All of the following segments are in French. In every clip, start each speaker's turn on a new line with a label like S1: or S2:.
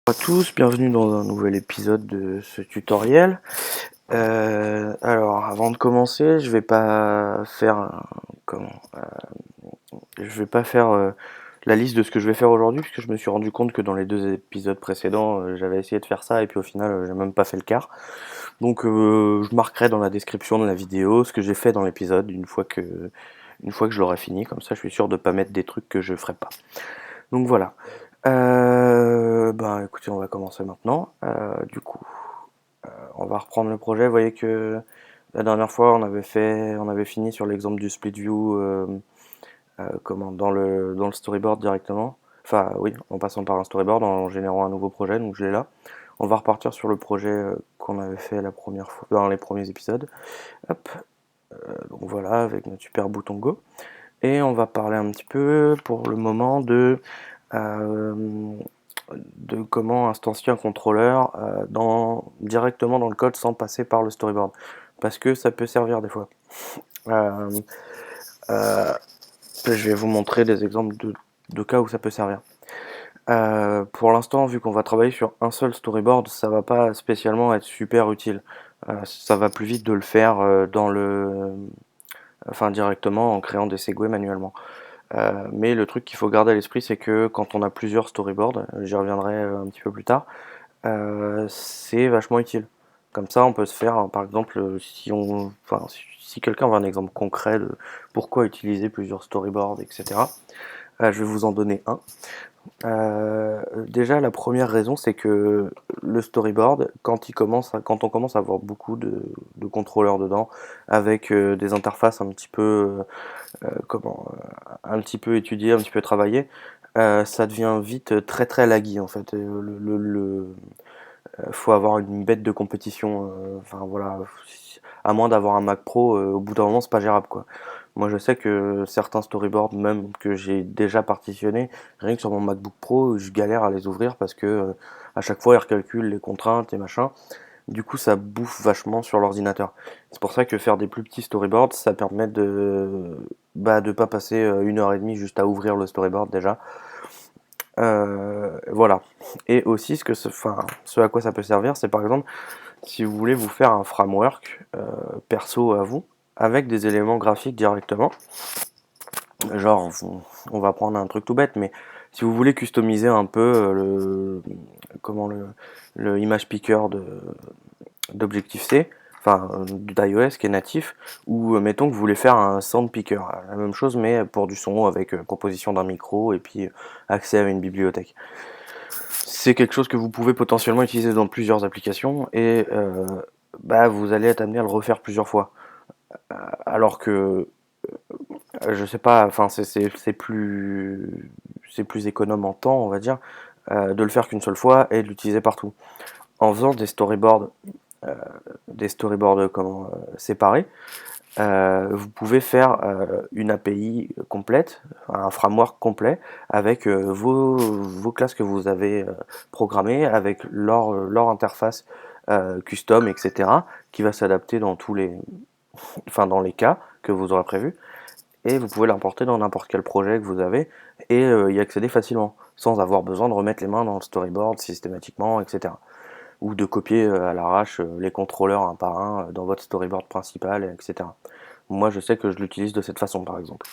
S1: À tous, bienvenue dans un nouvel épisode de ce tutoriel. Alors, avant de commencer, je vais pas faire la liste de ce que je vais faire aujourd'hui, puisque je me suis rendu compte que dans les deux épisodes précédents, j'avais essayé de faire ça et puis au final, j'ai même pas fait le quart. Donc, je marquerai dans la description de la vidéo ce que j'ai fait dans l'épisode une fois que je l'aurai fini. Comme ça, je suis sûr de pas mettre des trucs que je ferai pas. Donc voilà. Ben écoutez, on va commencer maintenant. On va reprendre le projet. Vous voyez que la dernière fois, on avait fini sur l'exemple du split view, dans le storyboard directement. Enfin, oui, en passant par un storyboard, en générant un nouveau projet. Donc je l'ai là. On va repartir sur le projet qu'on avait fait la première fois dans les premiers épisodes. Hop. Donc voilà, avec notre super bouton Go. Et on va parler un petit peu pour le moment euh, de comment instancier un contrôleur directement dans le code sans passer par le storyboard. Parce que ça peut servir des fois. Euh, euh, je vais vous montrer des exemples de cas où ça peut servir. Pour l'instant, vu qu'on va travailler sur un seul storyboard, ça va pas spécialement être super utile. Ça va plus vite de le faire directement en créant des segways manuellement. Mais le truc qu'il faut garder à l'esprit, c'est que quand on a plusieurs storyboards, j'y reviendrai un petit peu plus tard, c'est vachement utile. Comme ça, on peut se faire, par exemple, si quelqu'un veut un exemple concret de pourquoi utiliser plusieurs storyboards, etc., je vais vous en donner un. Déjà, la première raison, c'est que le storyboard, quand on commence à avoir beaucoup de contrôleurs dedans, avec des interfaces un petit peu étudiées, un petit peu travaillées, ça devient vite très très laggy en fait. Faut avoir une bête de compétition. Enfin voilà, à moins d'avoir un Mac Pro, au bout d'un moment c'est pas gérable quoi. Moi je sais que certains storyboards même que j'ai déjà partitionnés, rien que sur mon MacBook Pro, je galère à les ouvrir parce que à chaque fois il recalcule les contraintes et machin. Du coup ça bouffe vachement sur l'ordinateur. C'est pour ça que faire des plus petits storyboards, ça permet de pas passer 1 heure et demie juste à ouvrir le storyboard déjà. Voilà. Et aussi, ce à quoi ça peut servir, c'est par exemple si vous voulez vous faire un framework perso à vous, avec des éléments graphiques directement. Genre, on va prendre un truc tout bête, mais si vous voulez customiser un peu le image picker d'Objective-C, d'iOS qui est natif, ou mettons que vous voulez faire un sound picker, la même chose mais pour du son avec proposition d'un micro et puis accès à une bibliothèque. C'est quelque chose que vous pouvez potentiellement utiliser dans plusieurs applications et vous allez être amené à le refaire plusieurs fois. Alors que, je sais pas, enfin c'est plus économe en temps, on va dire, de le faire qu'une seule fois et de l'utiliser partout. En faisant euh, des storyboards séparés, vous pouvez faire une API complète, un framework complet avec vos classes que vous avez programmées, avec leur interface custom, etc., qui va s'adapter dans les cas que vous aurez prévus. Et vous pouvez l'importer dans n'importe quel projet que vous avez et y accéder facilement, sans avoir besoin de remettre les mains dans le storyboard systématiquement, etc. Ou de copier à l'arrache les contrôleurs un par un dans votre storyboard principal, etc. Moi, je sais que je l'utilise de cette façon, par exemple.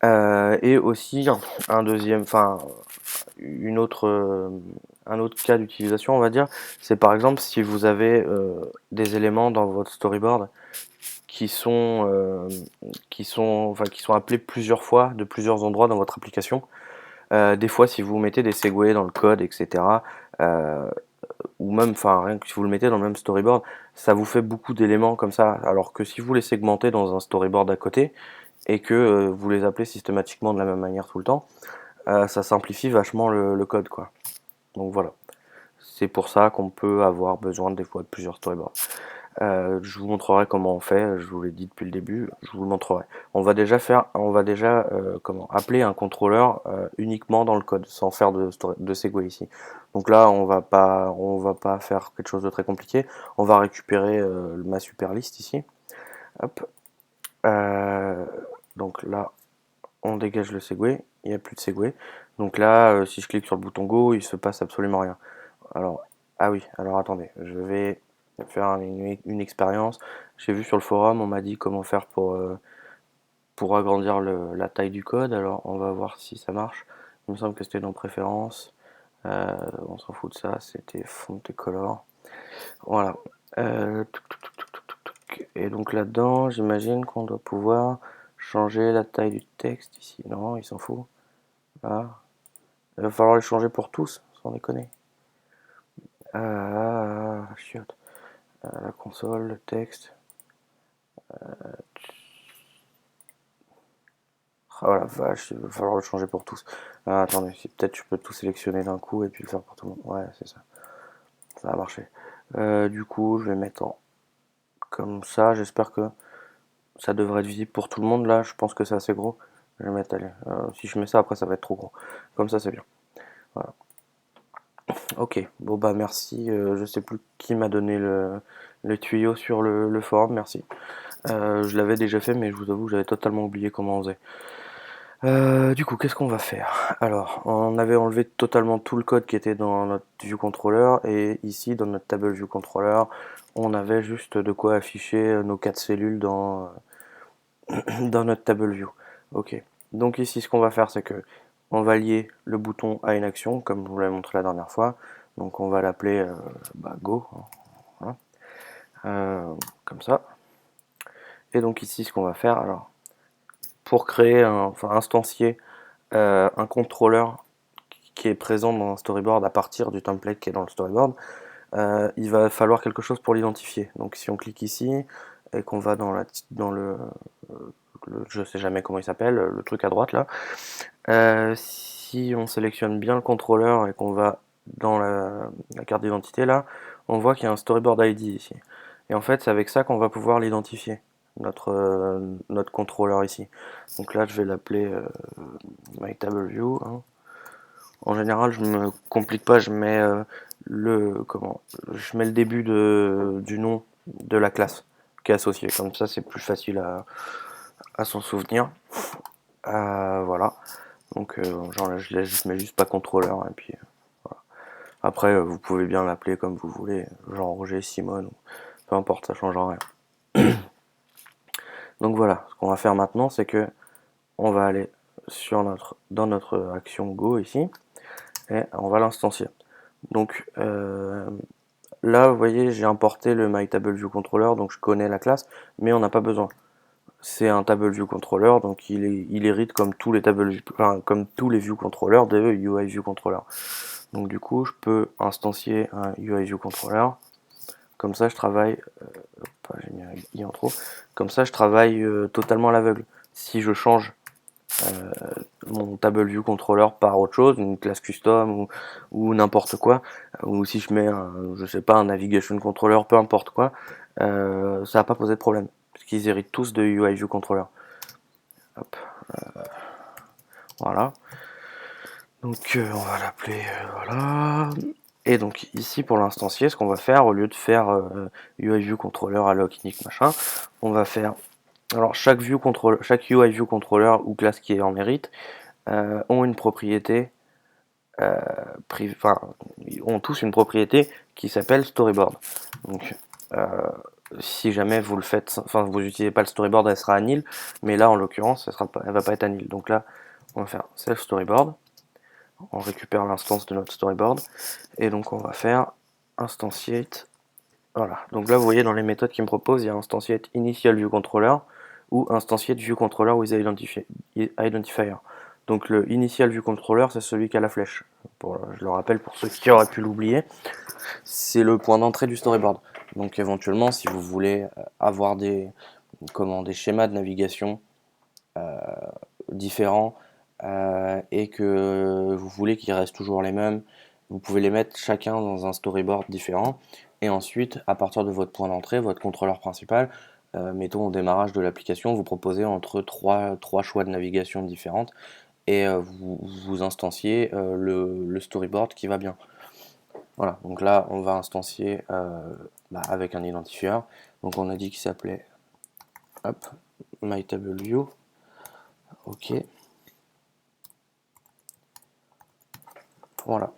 S1: Et aussi, un deuxième, enfin, une autre, un autre cas d'utilisation, on va dire, c'est par exemple si vous avez des éléments dans votre storyboard qui sont, qui sont appelés plusieurs fois de plusieurs endroits dans votre application. Des fois, si vous mettez des segways dans le code, etc., euh, ou même, enfin, rien que si vous le mettez dans le même storyboard, ça vous fait beaucoup d'éléments comme ça. Alors que si vous les segmentez dans un storyboard à côté et que vous les appelez systématiquement de la même manière tout le temps, ça simplifie vachement le code, quoi. Donc voilà. C'est pour ça qu'on peut avoir besoin des fois de plusieurs storyboards. Je vous montrerai comment on fait, je vous l'ai dit depuis le début, je vous le montrerai. On va déjà appeler un contrôleur uniquement dans le code, sans faire de segue ici. Donc là, on va pas faire quelque chose de très compliqué. On va récupérer ma super liste ici. Hop. Euh, donc là, on dégage le Segway, il n'y a plus de Segway. Donc là, si je clique sur le bouton Go, il se passe absolument rien. Alors, ah oui, alors attendez, je vais faire une expérience. J'ai vu sur le forum, on m'a dit comment faire pour agrandir la taille du code. Alors, on va voir si ça marche. Il me semble que c'était dans Préférences. On s'en fout de ça, c'était Font et Color. Voilà. Et donc là-dedans, j'imagine qu'on doit pouvoir changer la taille du texte ici. Non, il s'en fout. Là. Il va falloir le changer pour tous, sans déconner. Chiotte. La console, le texte. Ah la vache, il va falloir le changer pour tous. Attendez, si peut-être je peux tout sélectionner d'un coup et puis le faire pour tout le monde. Ouais, c'est ça. Ça va marcher. Du coup, je vais mettre en comme ça. J'espère que ça devrait être visible pour tout le monde. Là, je pense que c'est assez gros. Je vais mettre, allez, si je mets ça après, ça va être trop gros. Comme ça, c'est bien. Voilà. Ok, bon bah merci. Je sais plus qui m'a donné le tuyau sur le forum. Merci. Je l'avais déjà fait, mais je vous avoue, j'avais totalement oublié comment on faisait. Du coup, qu'est-ce qu'on va faire? Alors, on avait enlevé totalement tout le code qui était dans notre view controller et ici, dans notre table view controller, on avait juste de quoi afficher nos 4 cellules dans notre table view. Ok. Donc ici, ce qu'on va faire, c'est que on va lier le bouton à une action, comme je vous l'avais montré la dernière fois. Donc on va l'appeler Go, hein, voilà. Comme ça. Et donc ici, ce qu'on va faire, alors, pour créer, enfin instancier un contrôleur qui est présent dans un storyboard à partir du template qui est dans le storyboard, il va falloir quelque chose pour l'identifier. Donc si on clique ici et qu'on va dans je sais jamais comment il s'appelle, le truc à droite là, si on sélectionne bien le contrôleur et qu'on va dans la carte d'identité là, on voit qu'il y a un storyboard ID ici. Et en fait, c'est avec ça qu'on va pouvoir l'identifier, notre contrôleur ici. Donc là, je vais l'appeler MyTableView, hein. En général, je me complique pas, je mets je mets le début du nom de la classe qui est associée. Comme ça, c'est plus facile à s'en souvenir. Voilà. Donc, je mets juste pas contrôleur et puis voilà. Après, vous pouvez bien l'appeler comme vous voulez, genre Roger, Simone, peu importe, ça change rien. Donc voilà, ce qu'on va faire maintenant, c'est que on va aller dans notre action Go ici et on va l'instancier. Donc là, vous voyez, j'ai importé le MyTableViewController, donc je connais la classe, mais on n'a pas besoin. C'est un TableViewController, donc il hérite comme tous les comme tous les ViewControllers de UIViewController. Donc du coup, je peux instancier un UIViewController. Comme ça, je travaille. J'ai mis un i en trop. Comme ça, je travaille totalement à l'aveugle. Si je change mon TableViewController par autre chose, une classe custom ou n'importe quoi, ou si je mets je sais pas, un Navigation Controller, peu importe quoi, ça va pas poser de problème, parce qu'ils héritent tous de UIViewController. Hop, voilà. Donc on va l'appeler, voilà. Et donc ici pour l'instancier, ce qu'on va faire, au lieu de faire UIViewController alloc init machin, on va faire, alors chaque UIViewController ou classe qui est en mérite ont une propriété enfin, ont tous une propriété qui s'appelle storyboard. Donc, si jamais vous le faites, enfin, vous n'utilisez pas le storyboard, elle sera à nil, mais là, en l'occurrence, elle va pas être à nil. Donc là, on va faire self storyboard, on récupère l'instance de notre storyboard, et donc on va faire instantiate. Voilà. Donc là, vous voyez dans les méthodes qu'il me propose, il y a instantiate initial view controller ou instantiate view controller with identifier. Donc le initial view controller, c'est celui qui a la flèche. Je le rappelle pour ceux qui auraient pu l'oublier, c'est le point d'entrée du storyboard. Donc éventuellement, si vous voulez avoir des schémas de navigation différents et que vous voulez qu'ils restent toujours les mêmes, vous pouvez les mettre chacun dans un storyboard différent. Et ensuite, à partir de votre point d'entrée, votre contrôleur principal, mettons au démarrage de l'application, vous proposez entre trois choix de navigation différentes et vous instanciez le storyboard qui va bien. Voilà, donc là on va instancier avec un identifieur. Donc on a dit qu'il s'appelait MyTableView. Ok. Voilà.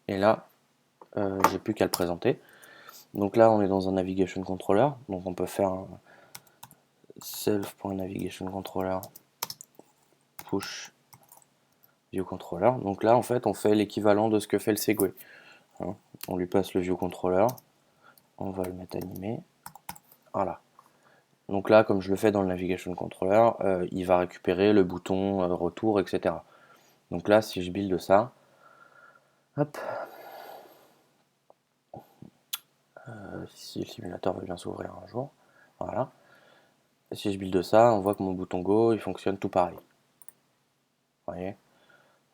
S1: Et là, j'ai plus qu'à le présenter. Donc là, on est dans un navigation controller. Donc on peut faire un self.navigationController push view controller. Donc là, en fait, on fait l'équivalent de ce que fait le Segway. Hein. On lui passe le view controller. On va le mettre animé. Voilà. Donc là, comme je le fais dans le navigation controller, il va récupérer le bouton retour, etc. Donc là, si je build ça, hop, si le simulateur veut bien s'ouvrir un jour, voilà. Et si je build ça, on voit que mon bouton Go, il fonctionne tout pareil. Vous voyez.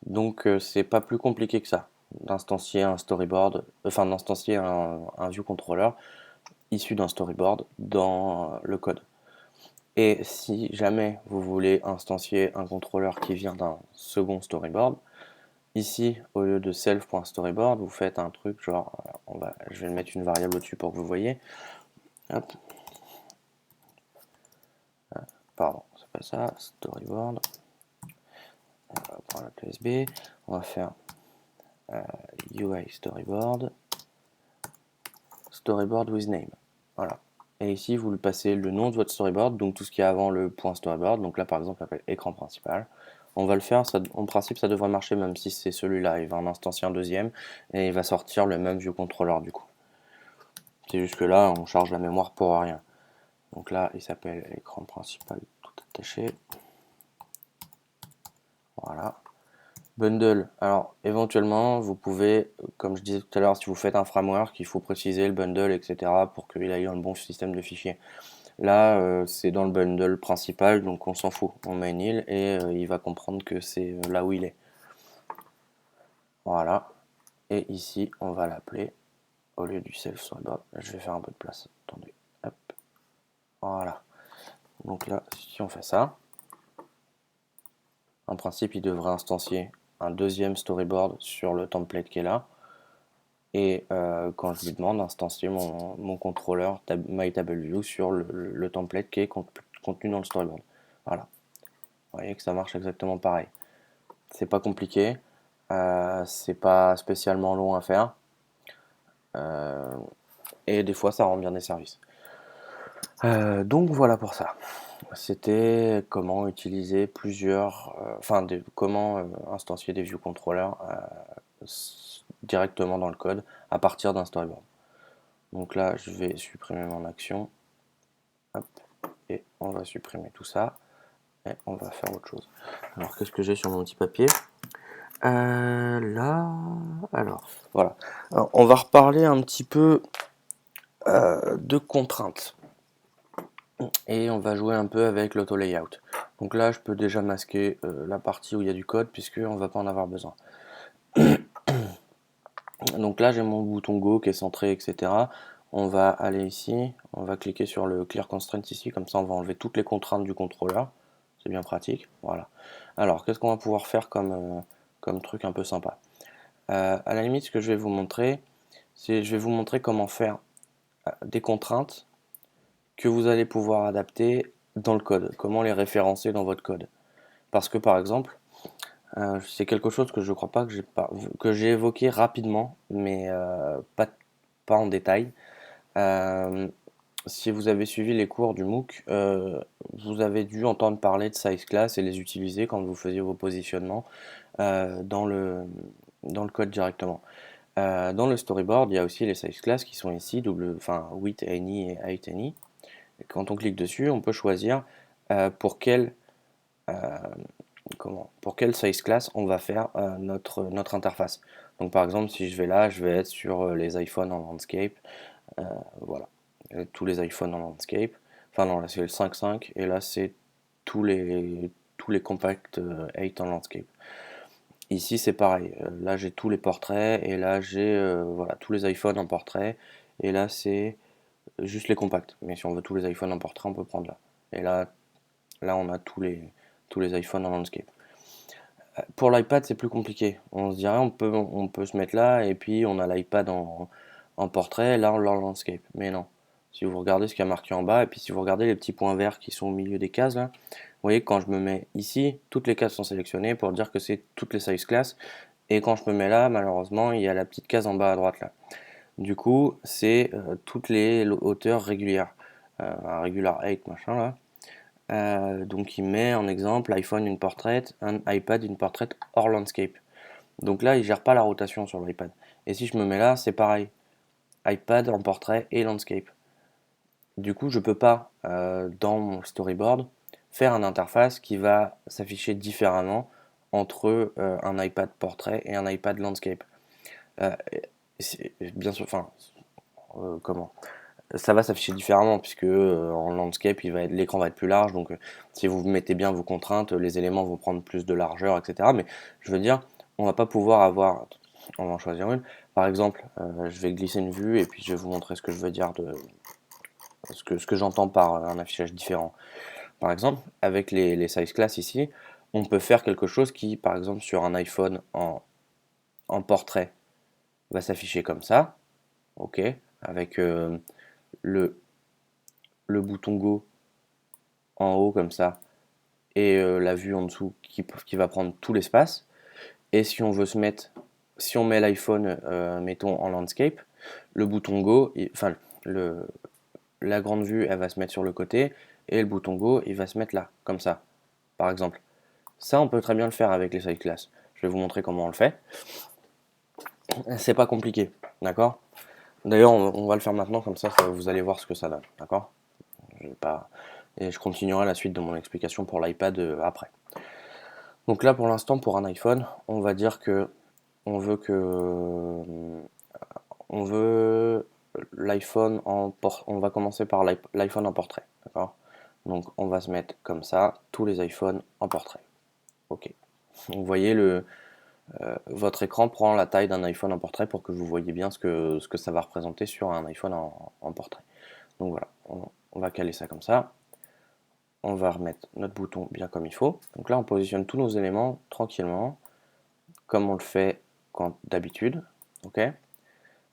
S1: Donc c'est pas plus compliqué que ça d'instancier un storyboard, enfin d'instancier un view controller issu d'un storyboard dans le code. Et si jamais vous voulez instancier un contrôleur qui vient d'un second storyboard, ici au lieu de self.storyboard, vous faites un truc genre, je vais mettre une variable au-dessus pour que vous voyez. Hop. Pardon, c'est pas ça, storyboard. On va prendre la clé USB, on va faire UI storyboard, storyboard with name. Voilà. Et ici, vous lui passez le nom de votre storyboard, donc tout ce qui est avant le point storyboard. Donc là, par exemple, appelle écran principal. On va le faire, ça, en principe, ça devrait marcher même si c'est celui-là. Il va en instancier un deuxième et il va sortir le même view controller du coup. C'est juste que là, on charge la mémoire pour rien. Donc là, il s'appelle écran principal tout attaché. Voilà. Bundle, alors éventuellement vous pouvez, comme je disais tout à l'heure, si vous faites un framework, il faut préciser le bundle, etc. pour qu'il aille dans le bon système de fichiers. Là, c'est dans le bundle principal, donc on s'en fout. On met nil et il va comprendre que c'est là où il est. Voilà. Et ici, on va l'appeler, au lieu du self storyboard, je vais faire un peu de place. Attendez. Hop. Voilà. Donc là, si on fait ça, en principe, il devrait instancier un deuxième storyboard sur le template qui est là. Et quand je lui demande d'instancier mon contrôleur MyTableView sur le template qui est contenu dans le storyboard. Voilà. Vous voyez que ça marche exactement pareil. C'est pas compliqué, c'est pas spécialement long à faire, et des fois ça rend bien des services. Donc voilà pour ça. C'était comment utiliser plusieurs, comment instancier des view controllers directement dans le code à partir d'un storyboard. Donc là, je vais supprimer mon action. Hop, et on va supprimer tout ça. Et on va faire autre chose. Alors, qu'est-ce que j'ai sur mon petit papier là, alors, voilà. Alors, on va reparler un petit peu de contraintes. Et on va jouer un peu avec l'auto-layout. Donc là, je peux déjà masquer la partie où il y a du code, puisqu'on ne va pas en avoir besoin. Donc là, j'ai mon bouton Go qui est centré, etc. On va aller ici, on va cliquer sur le Clear Constraint ici, comme ça on va enlever toutes les contraintes du contrôleur. C'est bien pratique, voilà. Alors, qu'est-ce qu'on va pouvoir faire comme truc un peu sympa? À la limite, ce que je vais vous montrer, c'est je vais vous montrer comment faire des contraintes que vous allez pouvoir adapter dans le code, comment les référencer dans votre code. Parce que par exemple, c'est quelque chose que je crois pas que j'ai évoqué rapidement, mais pas en détail. Si vous avez suivi les cours du MOOC, vous avez dû entendre parler de size class et les utiliser quand vous faisiez vos positionnements dans le code directement. Dans le storyboard, il y a aussi les size class qui sont ici, width any et height any. Et quand on clique dessus, on peut choisir pour quel size class on va faire notre interface. Donc par exemple, si je vais là, je vais être sur les iPhones en landscape. Voilà, tous les iPhones en landscape. Enfin non, là c'est le 5.5 et là c'est tous les compacts 8 en landscape. Ici c'est pareil, là j'ai tous les portraits et là j'ai voilà, tous les iPhones en portrait et là c'est juste les compacts. Mais si on veut tous les iPhones en portrait, on peut prendre là. Et là on a tous les iPhones en landscape. Pour l'iPad c'est plus compliqué. On se dirait on peut se mettre là et puis on a l'iPad en portrait, là on l'a en landscape. Mais non. Si vous regardez ce qui a marqué en bas et puis si vous regardez les petits points verts qui sont au milieu des cases là, vous voyez que quand je me mets ici, toutes les cases sont sélectionnées pour dire que c'est toutes les size class. Et quand je me mets là, malheureusement, il y a la petite case en bas à droite là. Du coup, c'est toutes les hauteurs régulières. Un regular 8 machin là. Donc il met en exemple iPhone une portrait, un iPad une portrait hors landscape. Donc là, il gère pas la rotation sur l'iPad. Et si je me mets là, c'est pareil. iPad en portrait et landscape. Du coup, je peux pas, dans mon storyboard, faire une interface qui va s'afficher différemment entre un iPad portrait et un iPad landscape. Euh, Bien sûr, enfin, comment? Ça va s'afficher différemment puisque en landscape, l'écran va être plus large. Donc, si vous mettez bien vos contraintes, les éléments vont prendre plus de largeur, etc. Mais je veux dire, on va pas pouvoir avoir. On va en choisir une. Par exemple, je vais glisser une vue et puis je vais vous montrer ce que je veux dire de ce que j'entends par un affichage différent. Par exemple, avec les size class ici, on peut faire quelque chose qui, par exemple, sur un iPhone en portrait, va s'afficher comme ça, ok, avec le, le bouton Go en haut comme ça, et la vue en dessous qui va prendre tout l'espace. Et si on veut se mettre, si on met l'iPhone, mettons en landscape, le bouton Go, enfin le, la grande vue, elle va se mettre sur le côté, et le bouton Go, il va se mettre là, comme ça, par exemple. Ça, on peut très bien le faire avec les side class. Je vais vous montrer comment on le fait. C'est pas compliqué, d'accord? D'ailleurs, on va le faire maintenant, comme ça, vous allez voir ce que ça donne, d'accord? Je vais pas... Et je continuerai la suite de mon explication pour l'iPad après. Donc là, pour l'instant, pour un iPhone, on va dire que on veut l'iPhone on va commencer par l'iPhone en portrait, d'accord? Donc on va se mettre comme ça, tous les iPhones en portrait. Ok. Donc, vous voyez votre écran prend la taille d'un iPhone en portrait pour que vous voyez bien ce que ça va représenter sur un iPhone en portrait. Donc voilà, on va caler ça comme ça. On va remettre notre bouton bien comme il faut. Donc là, on positionne tous nos éléments tranquillement, comme on le fait d'habitude. Ok.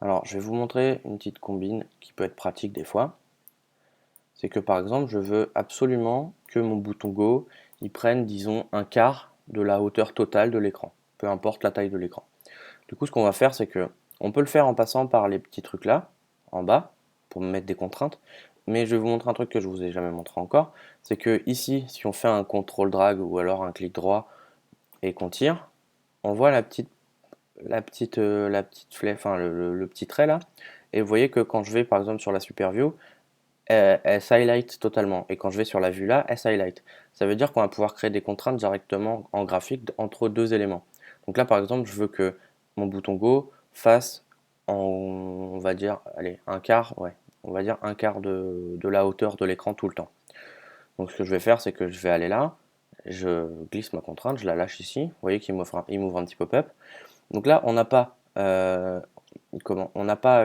S1: Alors, je vais vous montrer une petite combine qui peut être pratique des fois. C'est que par exemple, je veux absolument que mon bouton Go, il prenne, disons, un quart de la hauteur totale de l'écran, peu importe la taille de l'écran. Du coup, ce qu'on va faire, c'est que on peut le faire en passant par les petits trucs là, en bas, pour me mettre des contraintes. Mais je vais vous montrer un truc que je vous ai jamais montré encore. C'est que ici, si on fait un contrôle drag ou alors un clic droit et qu'on tire, on voit la petite flèche, enfin le petit trait là. Et vous voyez que quand je vais par exemple sur la super view, elle s'highlight totalement. Et quand je vais sur la vue là, elle s'highlight. Ça veut dire qu'on va pouvoir créer des contraintes directement en graphique entre deux éléments. Donc là par exemple, je veux que mon bouton Go fasse on va dire, allez, un quart, ouais, on va dire un quart de la hauteur de l'écran tout le temps. Donc ce que je vais faire, c'est que je vais aller là, je glisse ma contrainte, je la lâche ici. Vous voyez qu'il m'ouvre un petit pop-up. Donc là, on n'a pas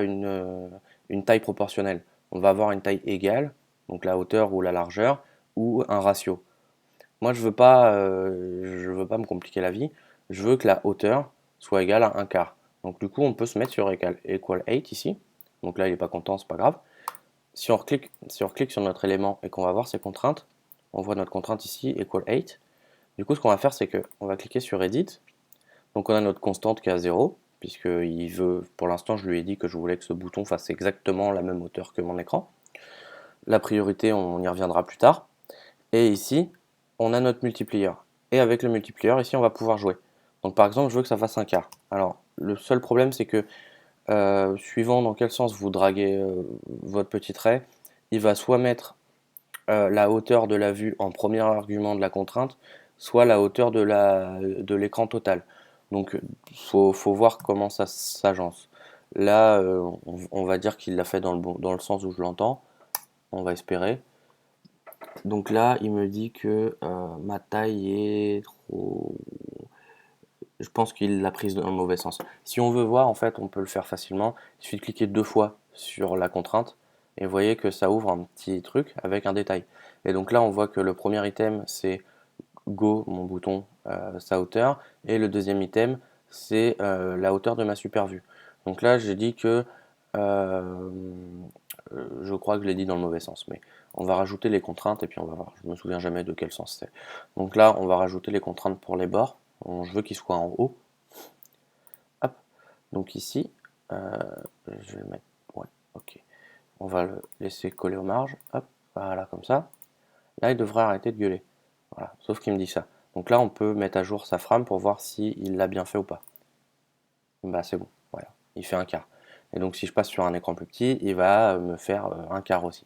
S1: une taille proportionnelle. On va avoir une taille égale, donc la hauteur ou la largeur, ou un ratio. Moi, je veux pas me compliquer la vie. Je veux que la hauteur soit égale à un quart. Donc du coup, on peut se mettre sur equal 8 ici. Donc là, il n'est pas content, c'est pas grave. Si on reclique sur notre élément et qu'on va voir ses contraintes, on voit notre contrainte ici, equal 8. Du coup, ce qu'on va faire, c'est qu'on va cliquer sur Edit. Donc on a notre constante qui est à 0, puisqu'il veut, pour l'instant je lui ai dit que je voulais que ce bouton fasse exactement la même hauteur que mon écran. La priorité, on y reviendra plus tard. Et ici, on a notre multiplier. Et avec le multiplier, ici on va pouvoir jouer. Donc par exemple, je veux que ça fasse un quart. Alors le seul problème, c'est que suivant dans quel sens vous draguez votre petit trait, il va soit mettre la hauteur de la vue en premier argument de la contrainte, soit la hauteur de l'écran total. Donc faut voir comment ça s'agence. Là, on va dire qu'il l'a fait dans le sens où je l'entends. On va espérer. Donc là, il me dit que ma taille est trop. Je pense qu'il l'a prise dans le mauvais sens. Si on veut voir, en fait, on peut le faire facilement. Il suffit de cliquer deux fois sur la contrainte et vous voyez que ça ouvre un petit truc avec un détail. Et donc là, on voit que le premier item, c'est Go, mon bouton, sa hauteur, et le deuxième item, c'est la hauteur de ma super vue. Donc là, j'ai dit que euh, je crois que je l'ai dit dans le mauvais sens, mais on va rajouter les contraintes et puis on va voir. Je me souviens jamais de quel sens c'est. Donc là, on va rajouter les contraintes pour les bords. Je veux qu'ils soient en haut. Donc ici, je vais le mettre, ouais, ok. On va le laisser coller aux marges, hop, voilà, comme ça. Là, il devrait arrêter de gueuler. Voilà, sauf qu'il me dit ça. Donc là, on peut mettre à jour sa frame pour voir s'il l'a bien fait ou pas. Bah c'est bon, voilà, il fait un quart. Et donc si je passe sur un écran plus petit, il va me faire un quart aussi.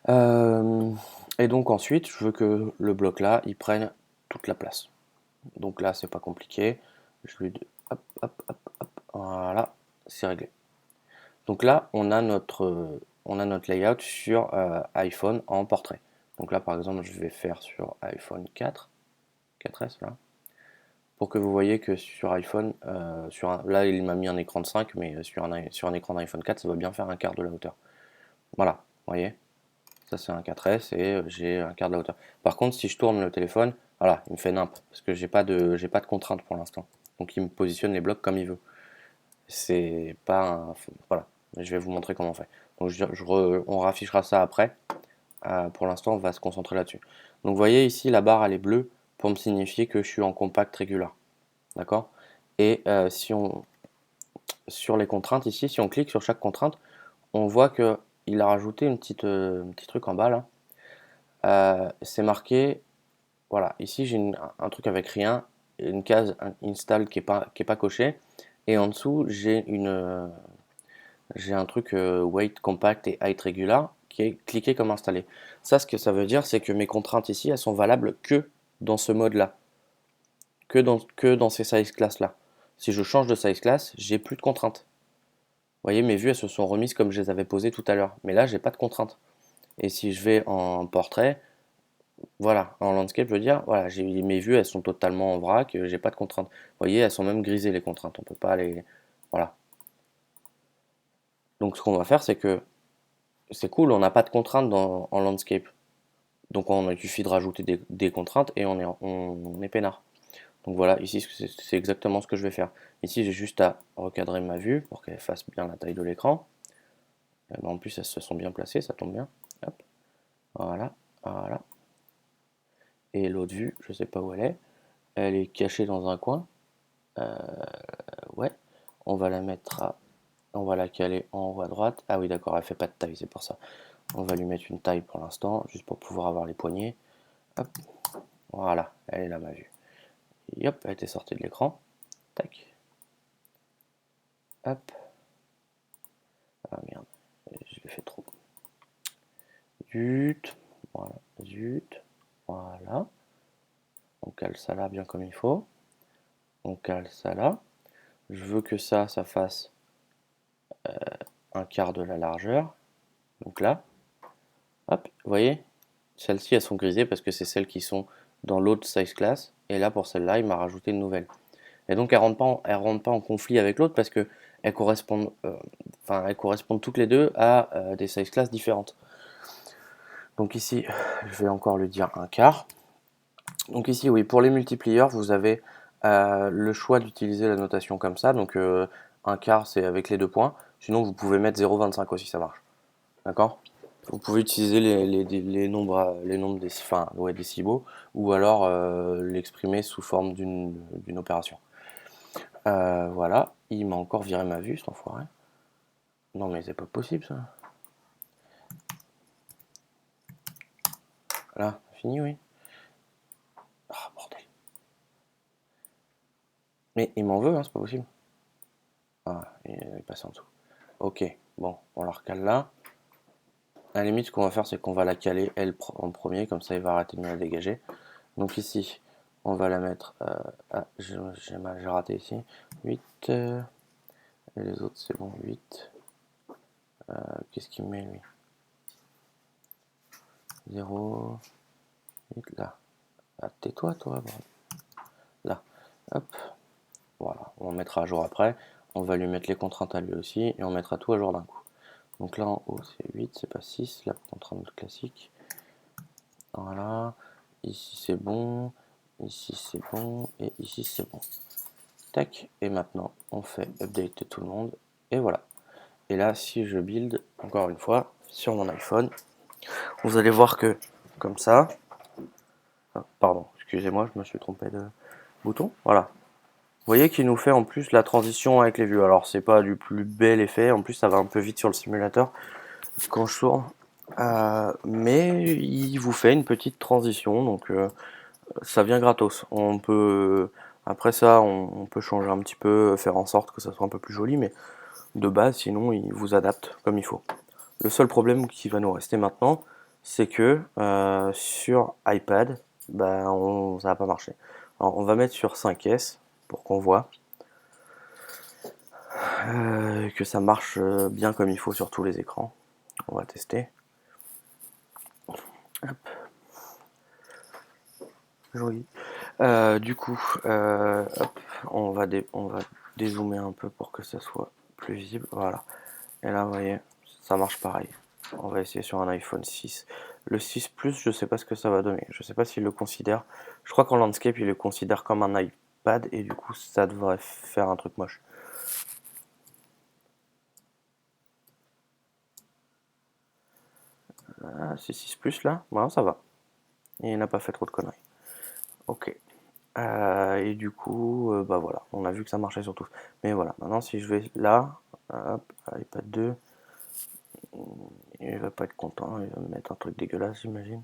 S1: Euh, et donc ensuite, je veux que le bloc là, il prenne toute la place. Donc là, c'est pas compliqué. Je lui hop, hop, hop, hop, voilà, c'est réglé. Donc là, on a notre layout sur iPhone en portrait. Donc là, par exemple, je vais faire sur iPhone 4, 4S là, pour que vous voyez que sur iPhone, là il m'a mis un écran de 5, mais sur un écran d'iPhone 4, ça va bien faire un quart de la hauteur. Voilà, vous voyez, ça c'est un 4S et j'ai un quart de la hauteur. Par contre, si je tourne le téléphone, voilà, il me fait nimp, parce que j'ai pas de contrainte pour l'instant. Donc il me positionne les blocs comme il veut. C'est pas un, voilà, je vais vous montrer comment on fait. Donc on raffichera ça après. Pour l'instant, on va se concentrer là-dessus. Donc vous voyez ici, la barre elle est bleue pour me signifier que je suis en compact régulier. D'accord. Et si on sur les contraintes ici, si on clique sur chaque contrainte, on voit que il a rajouté un petit truc en bas là. C'est marqué, voilà, ici j'ai un truc avec rien, une case install qui est pas cochée, et en dessous j'ai un truc weight compact et height regular qui est cliqué comme installé. Ça, ce que ça veut dire, c'est que mes contraintes ici, elles sont valables que dans ce mode là, que dans ces size class là. Si je change de size class, j'ai plus de contraintes. Vous voyez, mes vues, elles se sont remises comme je les avais posées tout à l'heure. Mais là, j'ai pas de contraintes. Et si je vais en portrait, voilà, en landscape, je veux dire, voilà, mes vues, elles sont totalement en vrac, j'ai pas de contraintes. Vous voyez, elles sont même grisées, les contraintes. On peut pas les... Voilà. Donc, ce qu'on va faire, c'est que c'est cool, on n'a pas de contraintes en landscape. Donc, il suffit de rajouter des contraintes et on est peinard. Donc voilà, ici, c'est exactement ce que je vais faire. Ici, j'ai juste à recadrer ma vue pour qu'elle fasse bien la taille de l'écran. En plus, elles se sont bien placées, ça tombe bien. Hop. Voilà, voilà. Et l'autre vue, je sais pas où elle est. Elle est cachée dans un coin. Euh, ouais. On va la mettre à... On va la caler en haut à droite. Ah oui, d'accord, elle fait pas de taille, c'est pour ça. On va lui mettre une taille pour l'instant, juste pour pouvoir avoir les poignées. Hop. Voilà, elle est là, ma vue. Et hop, elle était sortie de l'écran. Tac. Hop. Ah merde, je l'ai fait trop. Zut. Voilà, zut. Voilà. On cale ça là bien comme il faut. On cale ça là. Je veux que ça fasse un quart de la largeur. Donc là, hop, vous voyez, celles-ci elles sont grisées parce que c'est celles qui sont dans l'autre size class. Et là pour celle-là, il m'a rajouté une nouvelle. Et donc elles rentrent pas en conflit avec l'autre parce que elles correspondent toutes les deux à des size class différentes. Donc ici, je vais encore lui dire un quart. Donc ici, oui, pour les multipliers, vous avez le choix d'utiliser la notation comme ça. Donc un quart, c'est avec les deux points. Sinon, vous pouvez mettre 0,25 aussi, ça marche. D'accord. Vous pouvez utiliser les nombres décimaux ou alors l'exprimer sous forme d'une opération. Voilà, il m'a encore viré ma vue, cet enfoiré. Non mais c'est pas possible ça. Là, fini, oui. Ah, bordel. Mais il m'en veut, hein, c'est pas possible. Ah, il est passé en dessous. Ok, bon, on la recale là. À la limite, ce qu'on va faire, c'est qu'on va la caler elle en premier, comme ça il va arrêter de me la dégager. Donc ici, on va la mettre. Ah, j'ai raté ici. 8. Et les autres, c'est bon, 8. Qu'est-ce qu'il met lui? 0. 8 là. Ah, tais-toi, toi. Bon. Là. Hop. Voilà. On mettra à jour après. On va lui mettre les contraintes à lui aussi. Et on mettra tout à jour d'un coup. Donc là en haut, c'est 8, c'est pas 6. La contrainte classique. Voilà. Ici, c'est bon. Ici, c'est bon. Et ici, c'est bon. Tac. Et maintenant, on fait update de tout le monde. Et voilà. Et là, si je build, encore une fois, sur mon iPhone, vous allez voir que, comme ça, pardon, excusez-moi, je me suis trompé de bouton, voilà. voyez qu'il nous fait en plus la transition avec les vues. Alors c'est pas du plus bel effet, en plus ça va un peu vite sur le simulateur quand je tourne. Mais il vous fait une petite transition, donc ça vient gratos. On peut, après ça, on peut changer un petit peu, faire en sorte que ça soit un peu plus joli, mais de base, sinon, il vous adapte comme il faut. Le seul problème qui va nous rester maintenant, c'est que sur iPad, bah, ça va pas marcher. Alors, on va mettre sur 5S pour qu'on voit que ça marche bien comme il faut sur tous les écrans. On va tester. Hop, joli. Du coup, hop, on va dézoomer un peu pour que ça soit plus visible. Voilà. Et là, vous voyez, ça marche pareil. On va essayer sur un iPhone 6. Le 6 Plus, je sais pas ce que ça va donner. Je sais pas s'il le considère. Je crois qu'en landscape, il le considère comme un iPad et du coup, ça devrait faire un truc moche. Ah, c'est 6 Plus là? Voilà, ça va. Et il n'a pas fait trop de conneries. Ok. Et du coup, bah voilà, on a vu que ça marchait sur tous. Mais voilà, maintenant si je vais là, hop, iPad 2, il va pas être content, il va me mettre un truc dégueulasse, j'imagine.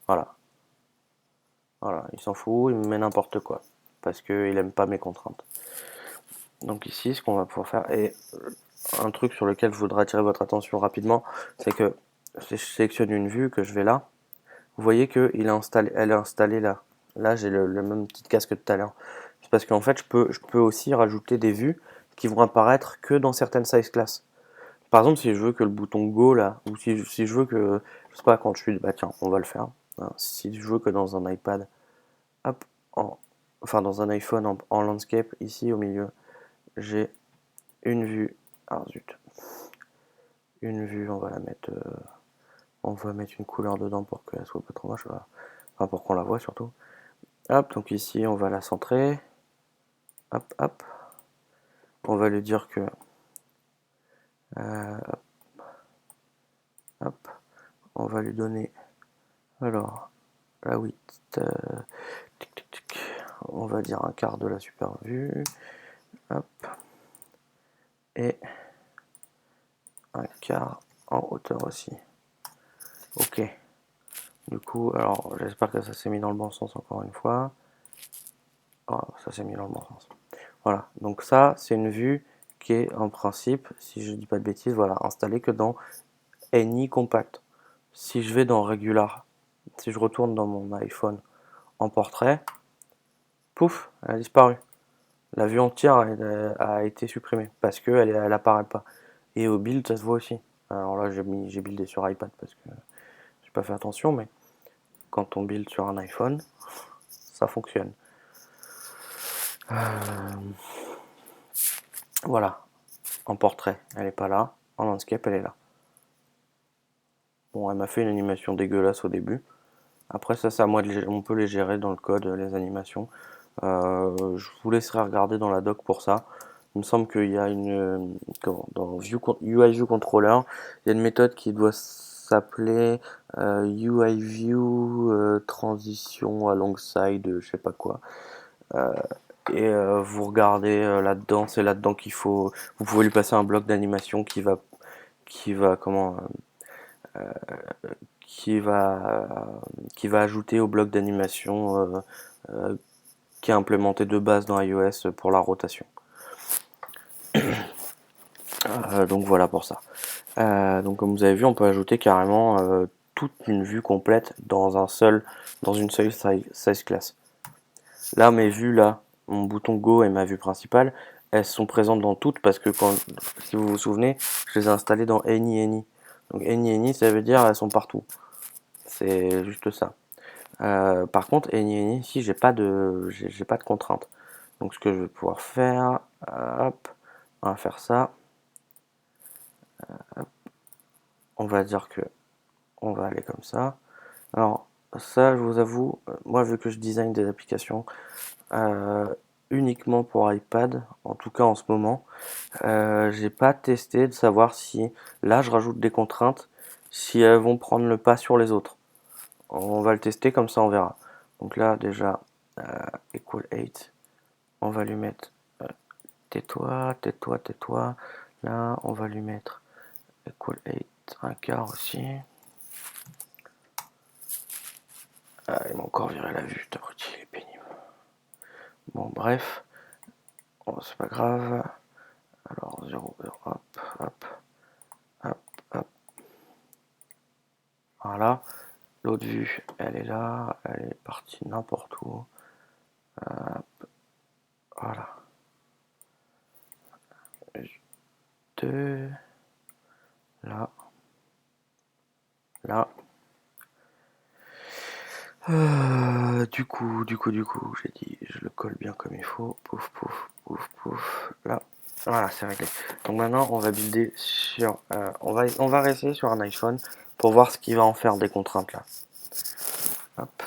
S1: Voilà, voilà, il s'en fout, il me met n'importe quoi. Parce qu'il aime pas mes contraintes. Donc ici, ce qu'on va pouvoir faire, et un truc sur lequel je voudrais attirer votre attention rapidement, c'est que si je sélectionne une vue, que je vais là, vous voyez qu'elle est installée là. Là, j'ai le même petit casque que tout à l'heure. C'est parce qu'en fait, je peux aussi rajouter des vues qui vont apparaître que dans certaines size classes. Par exemple, si je veux que le bouton Go là, ou si je veux que, je sais pas, quand je suis, bah tiens, on va le faire. Hein. Si je veux que dans un iPad, hop, enfin dans un iPhone en landscape, ici au milieu, j'ai une vue. Ah zut, une vue, on va mettre une couleur dedans pour qu'elle soit pas trop moche, voilà. Enfin pour qu'on la voit surtout. Hop, donc ici on va la centrer. Hop, hop. On va lui dire que, euh, hop, on va lui donner, alors, la width, tic, tic, tic. On va dire un quart de la super vue. Hop, et un quart en hauteur aussi. Ok. Du coup, alors j'espère que ça s'est mis dans le bon sens encore une fois. Oh, ça s'est mis dans le bon sens. Voilà, donc ça c'est une vue qui est en principe, si je dis pas de bêtises, voilà, installée que dans Any Compact. Si je vais dans Regular, si je retourne dans mon iPhone en portrait, pouf, elle a disparu. La vue entière a été supprimée parce qu'elle elle apparaît pas. Et au build, ça se voit aussi. Alors là, j'ai buildé sur iPad parce que j'ai pas fait attention, mais quand on build sur un iPhone, ça fonctionne. Voilà, en portrait, elle est pas là. En landscape, elle est là. Bon, elle m'a fait une animation dégueulasse au début. Après, ça, c'est à moi on peut les gérer dans le code, les animations. Je vous laisserai regarder dans la doc pour ça. Il me semble qu'il y a dans UI View Controller, il y a une méthode qui doit s'appeler UI View Transition Alongside, je sais pas quoi. Et vous regardez là-dedans, c'est là-dedans qu'il faut. Vous pouvez lui passer un bloc d'animation qui va comment, qui va, qui va ajouter au bloc d'animation euh, qui est implémenté de base dans iOS pour la rotation. Donc voilà pour ça. Donc comme vous avez vu, on peut ajouter carrément toute une vue complète dans une seule size class. Là, mes vues là, mon bouton Go et ma vue principale, elles sont présentes dans toutes parce que si vous vous souvenez, je les ai installées dans Any. Donc Any, ça veut dire elles sont partout. C'est juste ça. Par contre, Any, ici, j'ai pas de contrainte. Donc ce que je vais pouvoir faire, hop, on va faire ça. On va dire que on va aller comme ça. Alors ça, je vous avoue, moi vu que je design des applications euh, uniquement pour iPad, en tout cas en ce moment, j'ai pas testé de savoir si là je rajoute des contraintes, si elles vont prendre le pas sur les autres. On va le tester comme ça, on verra. Donc là déjà equal 8, on va lui mettre tais-toi, tais-toi, tais-toi. Là, on va lui mettre equal 8, un quart aussi. Ah, il m'a encore viré la vue, putain, il est pénible. Bon, bref, oh, c'est pas grave. Alors, 0, 0, hop, hop, hop, hop. Voilà. L'autre vue, elle est là, elle est partie n'importe où. Hop, voilà. 2, là, là. Du coup, j'ai dit, je le colle bien comme il faut. Pouf, pouf, pouf, pouf. Là, voilà, c'est réglé. Donc maintenant, on va builder sur, on va rester sur un iPhone pour voir ce qu'il va en faire des contraintes là. Hop.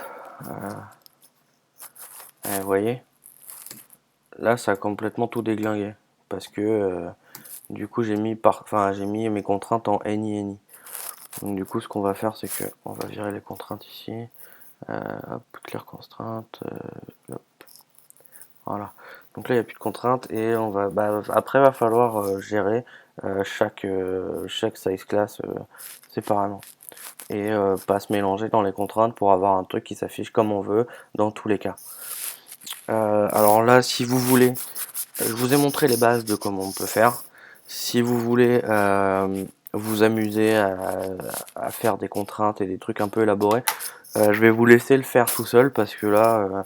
S1: Vous voyez, là, ça a complètement tout déglingué parce que du coup, j'ai mis mes contraintes en any. Donc du coup, ce qu'on va faire, c'est que on va virer les contraintes ici. Hop, clear contrainte. Hop. Voilà. Donc là, il n'y a plus de contraintes et on va. Après, il va falloir gérer chaque size class séparément et pas se mélanger dans les contraintes pour avoir un truc qui s'affiche comme on veut dans tous les cas. Alors là, si vous voulez, je vous ai montré les bases de comment on peut faire. Si vous voulez vous amuser à faire des contraintes et des trucs un peu élaborés, je vais vous laisser le faire tout seul parce que là,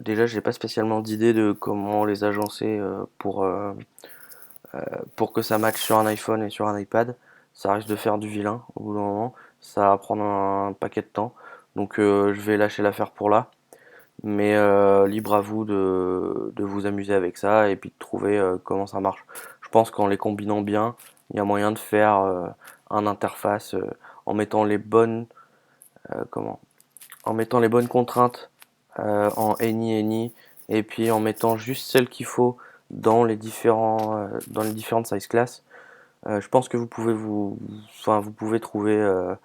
S1: déjà, j'ai pas spécialement d'idée de comment les agencer pour que ça matche sur un iPhone et sur un iPad. Ça risque de faire du vilain au bout d'un moment. Ça va prendre un paquet de temps. Donc je vais lâcher l'affaire pour là. Mais libre à vous de vous amuser avec ça et puis de trouver comment ça marche. Je pense qu'en les combinant bien, il y a moyen de faire un interface en mettant les bonnes comment en mettant les bonnes contraintes en any et puis en mettant juste celles qu'il faut dans les différentes size class. Je pense que vous pouvez trouver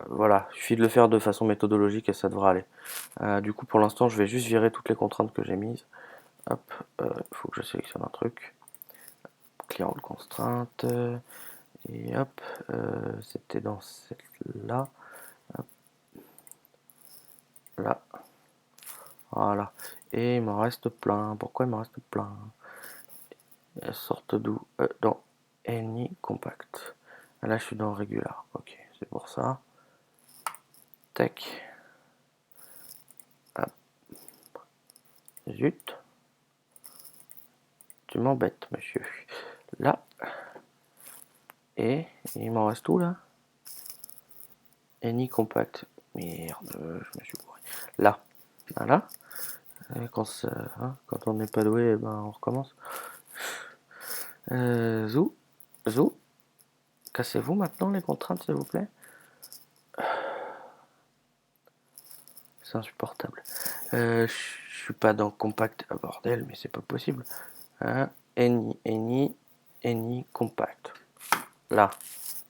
S1: voilà, il suffit de le faire de façon méthodologique et ça devrait aller. Du coup, pour l'instant, je vais juste virer toutes les contraintes que j'ai mises. Hop, il faut que je sélectionne un truc. Clear all contraintes. Et hop, c'était dans celle-là. Hop, là. Voilà. Et il m'en reste plein. Pourquoi il m'en reste plein? Elles sortent d'où? Dans Any Compact. Là, je suis dans Regular. Ok, c'est pour ça. Tac. Hop. Zut. Tu m'embêtes, monsieur. Là. Et il m'en reste où là? Any Compact. Merde, je me suis bourré. Là. Voilà. Et quand on n'est pas doué, eh ben, on recommence. Zou. Zou. Cassez-vous maintenant les contraintes, s'il vous plaît. C'est insupportable. Je suis pas dans Compact. Ah, bordel, mais c'est pas possible. Hein? Any Compact. Là.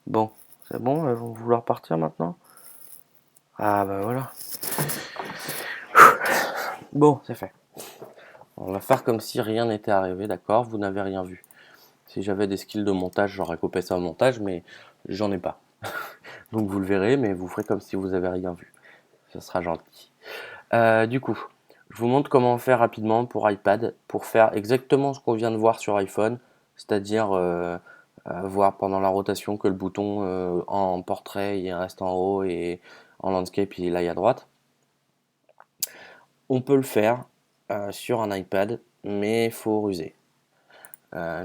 S1: Bon. C'est bon, elles vont vouloir partir maintenant? Ah bah voilà. Bon, c'est fait. On va faire comme si rien n'était arrivé, d'accord? Vous n'avez rien vu. Si j'avais des skills de montage, j'aurais coupé ça au montage, mais j'en ai pas. Donc vous le verrez, mais vous ferez comme si vous avez rien vu. Ce sera gentil. Du coup, je vous montre comment faire rapidement pour iPad, pour faire exactement ce qu'on vient de voir sur iPhone, c'est-à-dire voir pendant la rotation que le bouton en portrait il reste en haut et en landscape il aille à droite. On peut le faire sur un iPad, mais il faut ruser.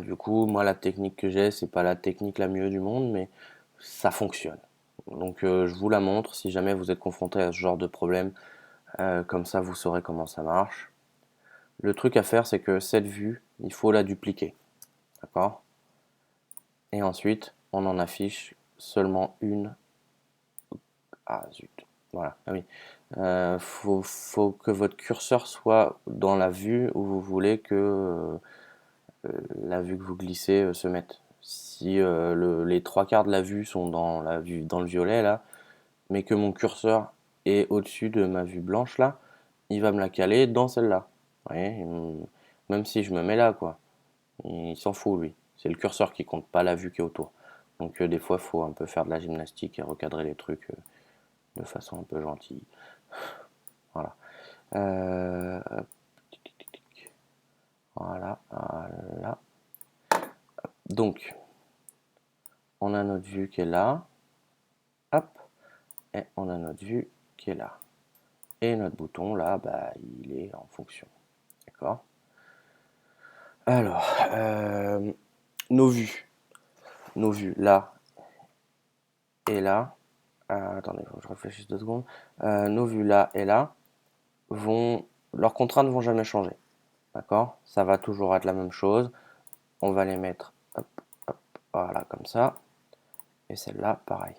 S1: Du coup, moi, la technique que j'ai, c'est pas la technique la mieux du monde, mais ça fonctionne. Donc, je vous la montre si jamais vous êtes confronté à ce genre de problème. Comme ça, vous saurez comment ça marche. Le truc à faire, c'est que cette vue, il faut la dupliquer. D'accord? Et ensuite, on en affiche seulement une. Ah, zut. Voilà. Ah oui. Faut que votre curseur soit dans la vue où vous voulez que la vue que vous glissez se mette. Si les trois quarts de la vue sont dans la vue dans le violet là, mais que mon curseur est au-dessus de ma vue blanche là, il va me la caler dans celle-là. Vous voyez, même si je me mets là, quoi, il s'en fout, lui. C'est le curseur qui compte, pas la vue qui est autour. Donc des fois, il faut un peu faire de la gymnastique et recadrer les trucs de façon un peu gentille. Voilà. Voilà, voilà. Donc, on a notre vue qui est là. Hop. Et on a notre vue qui est là. Et notre bouton, là, bah, il est en fonction. D'accord? Alors, nos vues. Nos vues, là et là. Attendez, faut que je réfléchisse 2 secondes. Nos vues là et là leurs contraintes ne vont jamais changer. D'accord? Ça va toujours être la même chose. On va les mettre, hop, hop, voilà, comme ça. Et celle-là, pareil.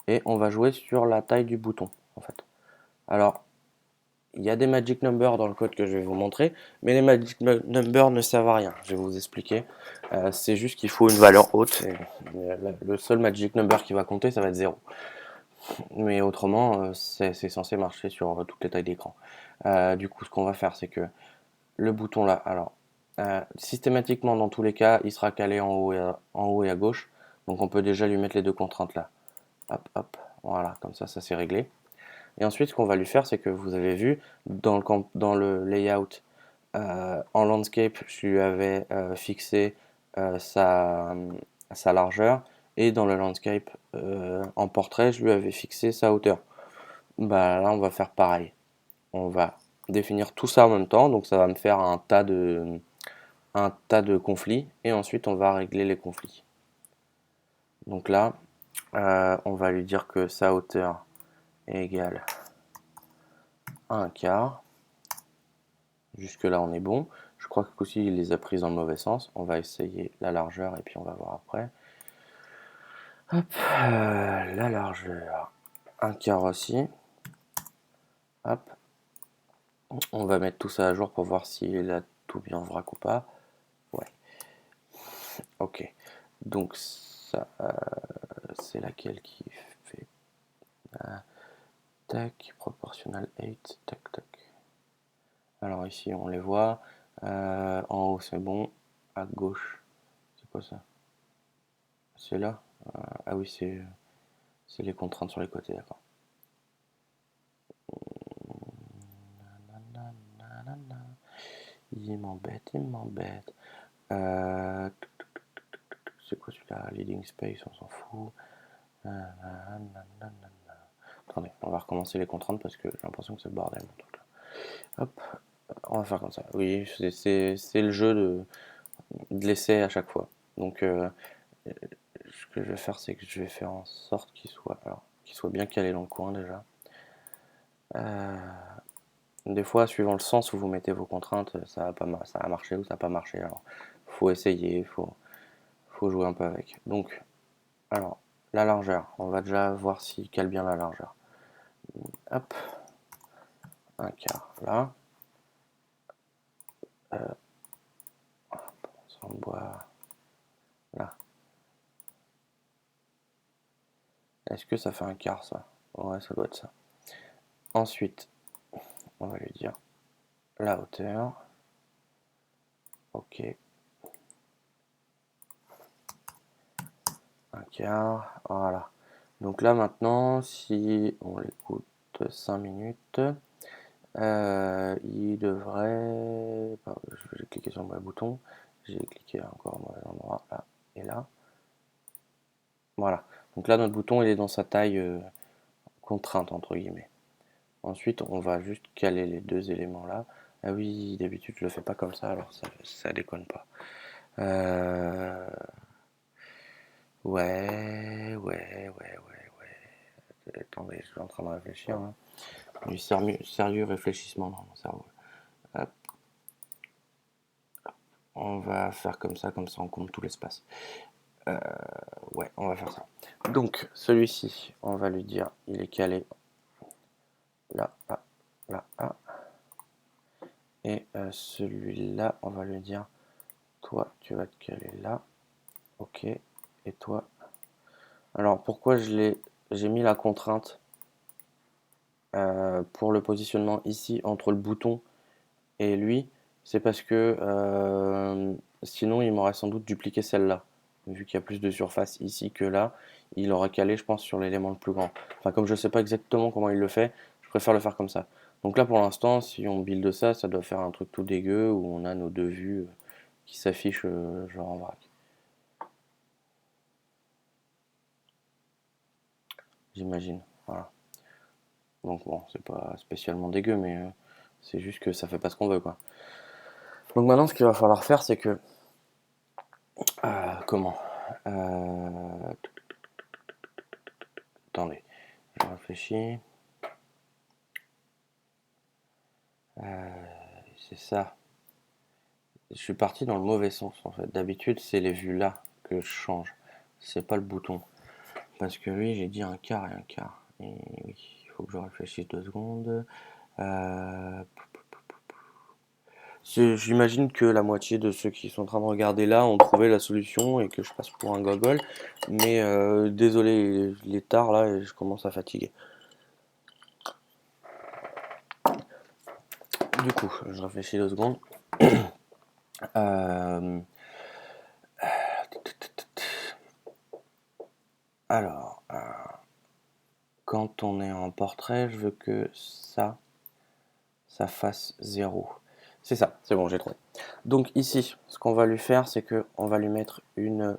S1: Et on va jouer sur la taille du bouton, en fait. Alors, il y a des magic numbers dans le code que je vais vous montrer, mais les magic numbers ne servent à rien. Je vais vous expliquer. C'est juste qu'il faut une valeur haute. Et le seul magic number qui va compter, ça va être 0. Mais autrement, c'est censé marcher sur toutes les tailles d'écran. Du coup, ce qu'on va faire, c'est que le bouton là, alors, systématiquement, dans tous les cas, il sera calé en haut et à gauche. Donc on peut déjà lui mettre les 2 contraintes là. Hop, hop, voilà, comme ça c'est réglé. Et ensuite, ce qu'on va lui faire, c'est que vous avez vu, dans le layout, en landscape, je lui avais fixé sa largeur, et dans le landscape, en portrait, je lui avais fixé sa hauteur. Bah, là, on va faire pareil. On va définir tout ça en même temps, donc ça va me faire un tas de conflits, et ensuite on va régler les conflits. Donc là, on va lui dire que sa hauteur est égale à 1/4. Jusque là on est bon. Je crois que aussi il les a prises dans le mauvais sens. On va essayer la largeur et puis on va voir après. Hop, la largeur 1/4 aussi. Hop, on va mettre tout ça à jour pour voir s'il a tout bien en vrac ou pas. Ouais. Ok. Donc ça, c'est laquelle qui fait tac, proportional 8, tac, tac. Alors ici on les voit. En haut c'est bon. À gauche, c'est quoi ça? C'est là? Ah oui, c'est les contraintes sur les côtés, d'accord. Il m'embête, il m'embête. C'est quoi celui-là? Leading space, on s'en fout. Attendez, on va recommencer les contraintes parce que j'ai l'impression que c'est le bordel mon truc là. Hop, on va faire comme ça. Oui, c'est le jeu de l'essai à chaque fois. Donc, ce que je vais faire, c'est que je vais faire en sorte qu'il soit bien calé dans le coin déjà. Des fois, suivant le sens où vous mettez vos contraintes, ça va marcher ou ça va pas marcher. Alors, faut essayer, faut jouer un peu avec. Donc, alors, la largeur, on va déjà voir s'il cale bien la largeur. Hop, 1/4 là. On bois là. Est-ce que ça fait 1/4 ça? Ouais, ça doit être ça. Ensuite, on va lui dire la hauteur. Ok. 1/4, voilà. Donc là maintenant, si on l'écoute 5 minutes, il devrait... J'ai cliqué sur le mauvais bouton, j'ai cliqué encore au mauvais endroit, là et là. Voilà. Donc là, notre bouton, il est dans sa taille contrainte, entre guillemets. Ensuite, on va juste caler les 2 éléments là. Ah oui, d'habitude, je le fais pas comme ça, alors ça déconne pas. Ouais. Attendez, je suis en train de réfléchir. Hein. Du sérieux réfléchissement dans mon cerveau. Hop. On va faire comme ça on compte tout l'espace. Ouais, on va faire ça. Donc, celui-ci, on va lui dire, il est calé là, là, là, là. Et celui-là, on va lui dire, toi, tu vas te caler là. Ok. Et toi. Alors, pourquoi j'ai mis la contrainte pour le positionnement ici entre le bouton Et lui, c'est parce que sinon il m'aurait sans doute dupliqué celle-là. Vu qu'il y a plus de surface ici que là, il aurait calé, je pense, sur l'élément le plus grand. Enfin, comme je ne sais pas exactement comment il le fait, je préfère le faire comme ça. Donc là, pour l'instant, si on build ça, ça doit faire un truc tout dégueu où on a nos deux vues qui s'affichent genre en vrac. J'imagine. Voilà. Donc bon, c'est pas spécialement dégueu, mais c'est juste que ça fait pas ce qu'on veut, quoi. Donc maintenant, ce qu'il va falloir faire, c'est que... comment Attendez, je réfléchis. C'est ça. Je suis parti dans le mauvais sens, en fait. D'habitude, c'est les vues là que je change. C'est pas le bouton. Parce que lui, j'ai dit un quart et un quart. Et oui, il faut que je réfléchisse 2 secondes. Euh, J'imagine que la moitié de ceux qui sont en train de regarder là ont trouvé la solution et que je passe pour un gogol. Mais désolé, il est tard là et je commence à fatiguer. Du coup, je réfléchis 2 secondes. Euh, alors, quand on est en portrait, je veux que ça fasse 0. C'est ça, c'est bon, j'ai trouvé. Donc ici, ce qu'on va lui faire, c'est que on va lui mettre une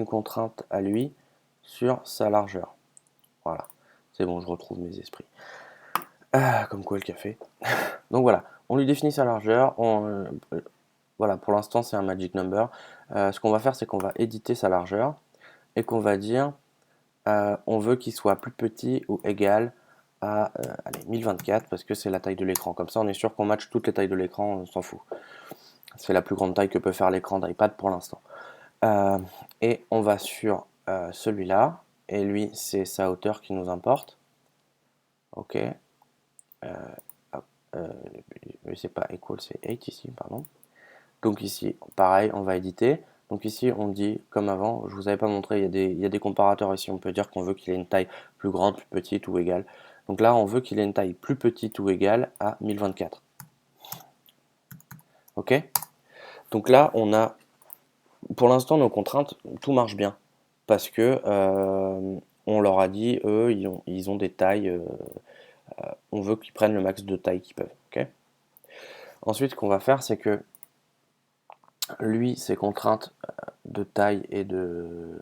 S1: contrainte à lui sur sa largeur. Voilà, c'est bon, je retrouve mes esprits. Comme quoi le café. Donc voilà, on lui définit sa largeur. Voilà, pour l'instant c'est un magic number. Ce qu'on va faire, c'est qu'on va éditer sa largeur et qu'on va dire on veut qu'il soit plus petit ou égal à allez, 1024 parce que c'est la taille de l'écran. Comme ça, on est sûr qu'on matche toutes les tailles de l'écran, on s'en fout. C'est la plus grande taille que peut faire l'écran d'iPad pour l'instant. Et on va sur celui-là, et lui, c'est sa hauteur qui nous importe. Ok. Euh, c'est pas equal, c'est 8 ici, pardon. Donc ici, pareil, on va éditer. Donc ici, on dit, comme avant, je vous avais pas montré, il y a des comparateurs ici. On peut dire qu'on veut qu'il ait une taille plus grande, plus petite ou égale. Donc là, on veut qu'il ait une taille plus petite ou égale à 1024. Ok. Donc là, on a, pour l'instant, nos contraintes, tout marche bien. Parce que on leur a dit, eux, ils ont des tailles, on veut qu'ils prennent le max de taille qu'ils peuvent. Ok. Ensuite, ce qu'on va faire, c'est que lui, ses contraintes de taille et de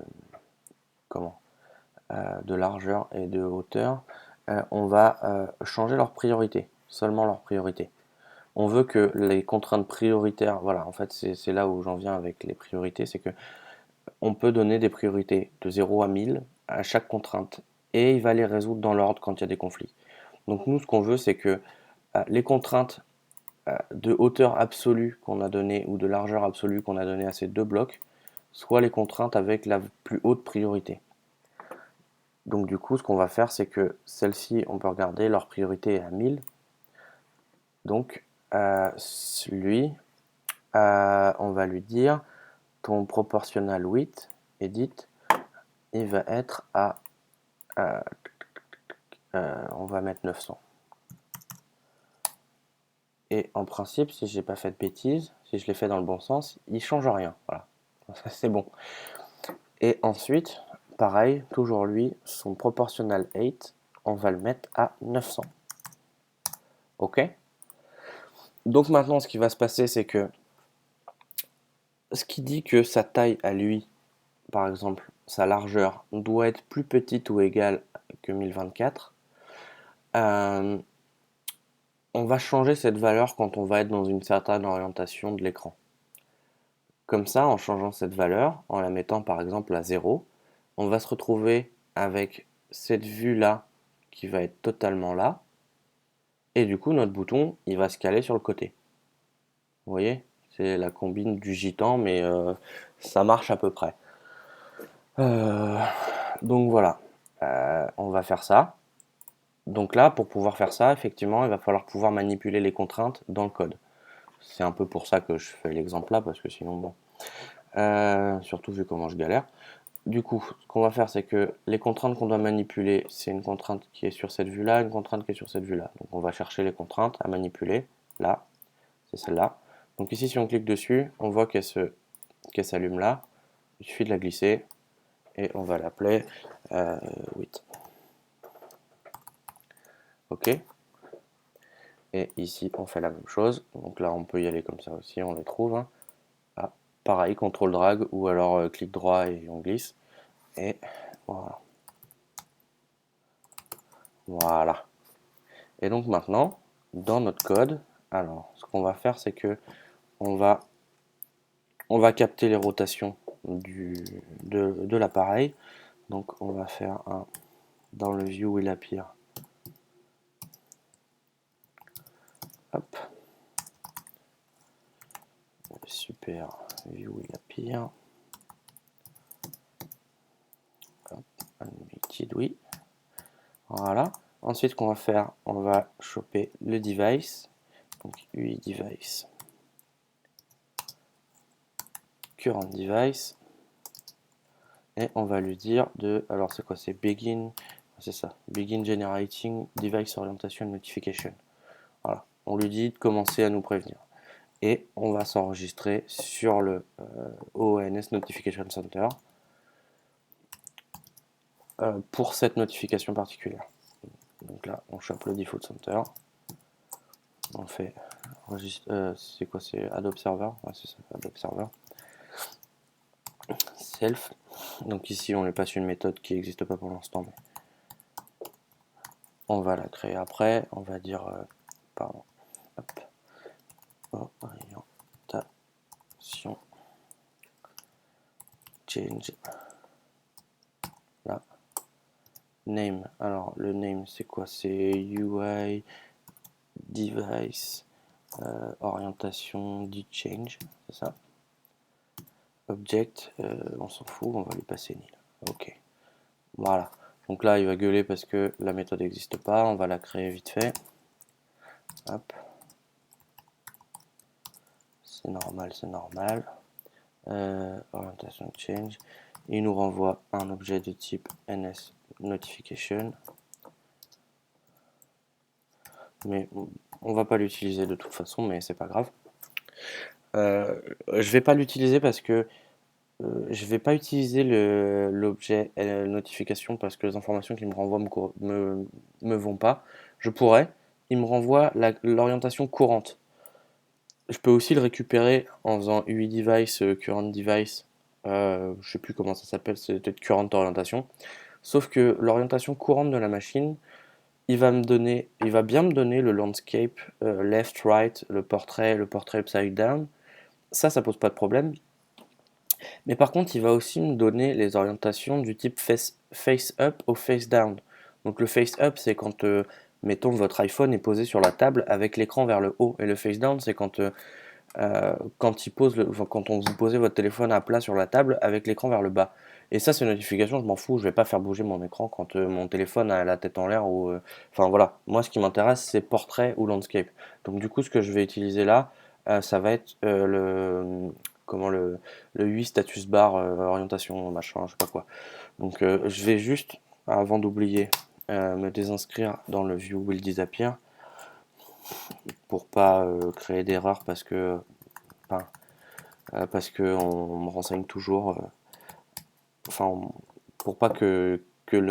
S1: comment de largeur et de hauteur, on va changer leur priorité, seulement leur priorité. On veut que les contraintes prioritaires, voilà, en fait c'est là où j'en viens avec les priorités, c'est que on peut donner des priorités de 0 à 1000 à chaque contrainte et il va les résoudre dans l'ordre quand il y a des conflits. Donc nous ce qu'on veut c'est que les contraintes de hauteur absolue qu'on a donné ou de largeur absolue qu'on a donné à ces deux blocs soient les contraintes avec la plus haute priorité. Donc du coup, ce qu'on va faire, c'est que celle-ci, on peut regarder, leur priorité est à 1000. Donc lui, on va lui dire, ton proportional width, edit, il va être à, on va mettre 900. Et en principe, si j'ai pas fait de bêtises, si je l'ai fait dans le bon sens, il change rien. Voilà, ça c'est bon. Et ensuite, pareil, toujours lui, son proportional 8, on va le mettre à 900. Ok. Donc maintenant, ce qui va se passer, c'est que ce qui dit que sa taille à lui, par exemple, sa largeur, doit être plus petite ou égale que 1024, on va changer cette valeur quand on va être dans une certaine orientation de l'écran. Comme ça, en changeant cette valeur, en la mettant par exemple à 0, on va se retrouver avec cette vue-là qui va être totalement là, et du coup notre bouton, il va se caler sur le côté. Vous voyez? C'est la combine du gitan, mais ça marche à peu près. Donc voilà, on va faire ça. Donc là, pour pouvoir faire ça, effectivement, il va falloir pouvoir manipuler les contraintes dans le code. C'est un peu pour ça que je fais l'exemple là, parce que sinon, bon, surtout vu comment je galère. du coup, ce qu'on va faire, c'est que les contraintes qu'on doit manipuler, c'est une contrainte qui est sur cette vue-là, une contrainte qui est sur cette vue-là. Donc on va chercher les contraintes à manipuler. Là, c'est celle-là. Donc ici, si on clique dessus, on voit qu'elle s'allume là. Il suffit de la glisser et on va l'appeler 8. OK. Et ici, on fait la même chose. Donc là, on peut y aller comme ça aussi, on les trouve. Hein. Ah, pareil, CTRL drag ou alors clic droit et on glisse. Et voilà. Voilà. Et donc maintenant, dans notre code, alors ce qu'on va faire, c'est que on va capter les rotations de l'appareil. Donc on va faire un dans le view will appear. Hop. Super. View will appear. Hop. Unlimited, oui. Voilà. Ensuite, ce qu'on va faire, on va choper le device. Donc UI device. Current device. Et on va lui dire de, alors c'est quoi, c'est begin, c'est ça, begin generating device orientation notification. Voilà, on lui dit de commencer à nous prévenir. Et on va s'enregistrer sur le ONS Notification Center pour cette notification particulière. Donc là, on chope le default center, on fait, c'est quoi, c'est Adobe Server, ouais, c'est ça, Adobe Server, self. Donc ici, on lui passe une méthode qui n'existe pas pour l'instant, mais on va la créer après. On va dire, pardon, hop, orientation, change, là, name. Alors, le name, c'est quoi? C'est UI, device, orientation, change, c'est ça. Object, on s'en fout, on va lui passer nil. Ok, voilà. Donc là, il va gueuler parce que la méthode n'existe pas. On va la créer vite fait. Hop. C'est normal, c'est normal. Orientation change. Il nous renvoie un objet de type ns notification. Mais on va pas l'utiliser de toute façon, mais c'est pas grave. Je vais pas l'utiliser parce que je vais pas utiliser l'objet notification parce que les informations qu'il me renvoie me vont pas. Je pourrais. Il me renvoie l'orientation courante. Je peux aussi le récupérer en faisant UI device, current device. Je sais plus comment ça s'appelle, c'est peut-être current orientation. Sauf que l'orientation courante de la machine, il va bien me donner le landscape, left, right, le portrait upside down. Ça pose pas de problème. Mais par contre, il va aussi me donner les orientations du type face up ou face down. Donc le face up, c'est quand, mettons, votre iPhone est posé sur la table avec l'écran vers le haut. Et le face down, c'est quand vous posez votre téléphone à plat sur la table avec l'écran vers le bas. Et ça, c'est une notification, je m'en fous, je vais pas faire bouger mon écran quand mon téléphone a la tête en l'air ou. Enfin voilà, moi ce qui m'intéresse c'est portrait ou landscape. Donc du coup, ce que je vais utiliser là, ça va être le 8 status bar orientation machin, je sais pas quoi. Donc je vais juste, avant d'oublier, me désinscrire dans le view will disappear pour pas créer d'erreur parce que on me renseigne toujours, pour pas que le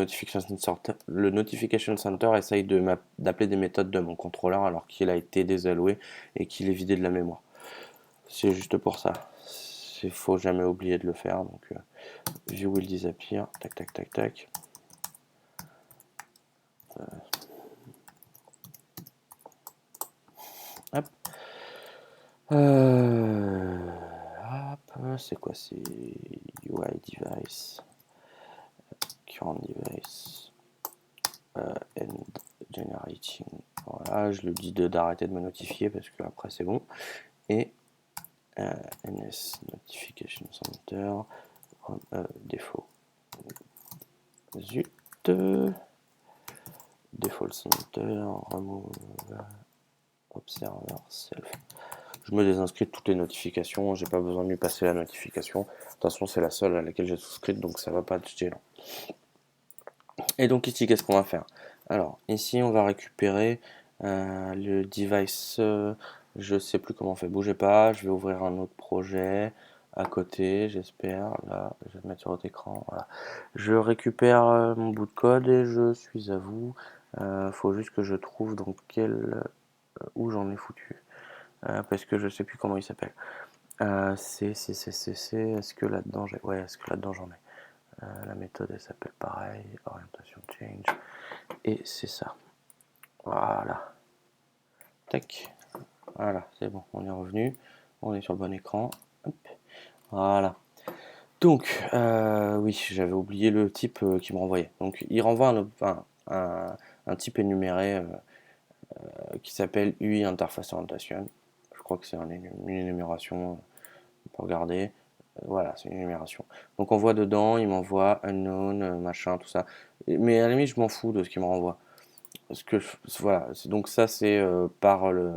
S1: Notification Center essaye d'appeler des méthodes de mon contrôleur alors qu'il a été désalloué et qu'il est vidé de la mémoire. C'est juste pour ça. Il faut jamais oublier de le faire. Donc, view will disappear, tac tac tac tac. Hop. C'est quoi? C'est UI device, current device, and generating. Voilà, je lui dis d'arrêter de me notifier parce que après c'est bon. Et NS Notification Center, défaut. Zut. Default Center, remove observer self. je me désinscris de toutes les notifications, j'ai pas besoin de lui passer la notification. De toute façon, c'est la seule à laquelle j'ai souscrit, donc ça va pas être gênant. Et donc ici, qu'est-ce qu'on va faire? Alors, ici, on va récupérer le device, je sais plus comment on fait, bougez pas, je vais ouvrir un autre projet à côté, j'espère, là, je vais le mettre sur votre écran, voilà. Je récupère mon bout de code et je suis à vous. Faut juste que je trouve dans quel... où j'en ai foutu. Parce que je sais plus comment il s'appelle. Est-ce que là-dedans j'ai... Ouais, est-ce que là-dedans j'en ai? La méthode elle s'appelle pareil, orientation change. Et c'est ça. Voilà. Tac. Voilà, c'est bon, on est revenu. On est sur le bon écran. Hop. Voilà. Donc, oui, j'avais oublié le type qui me renvoyait. Donc, il renvoie un type énuméré qui s'appelle UI Interface Orientation. Je crois que c'est une énumération. On peut regarder. Voilà, c'est une énumération. Donc, on voit dedans, il m'envoie unknown, machin, tout ça. Mais à la limite, je m'en fous de ce qu'il me renvoie. Parce que, voilà, donc ça, c'est par le.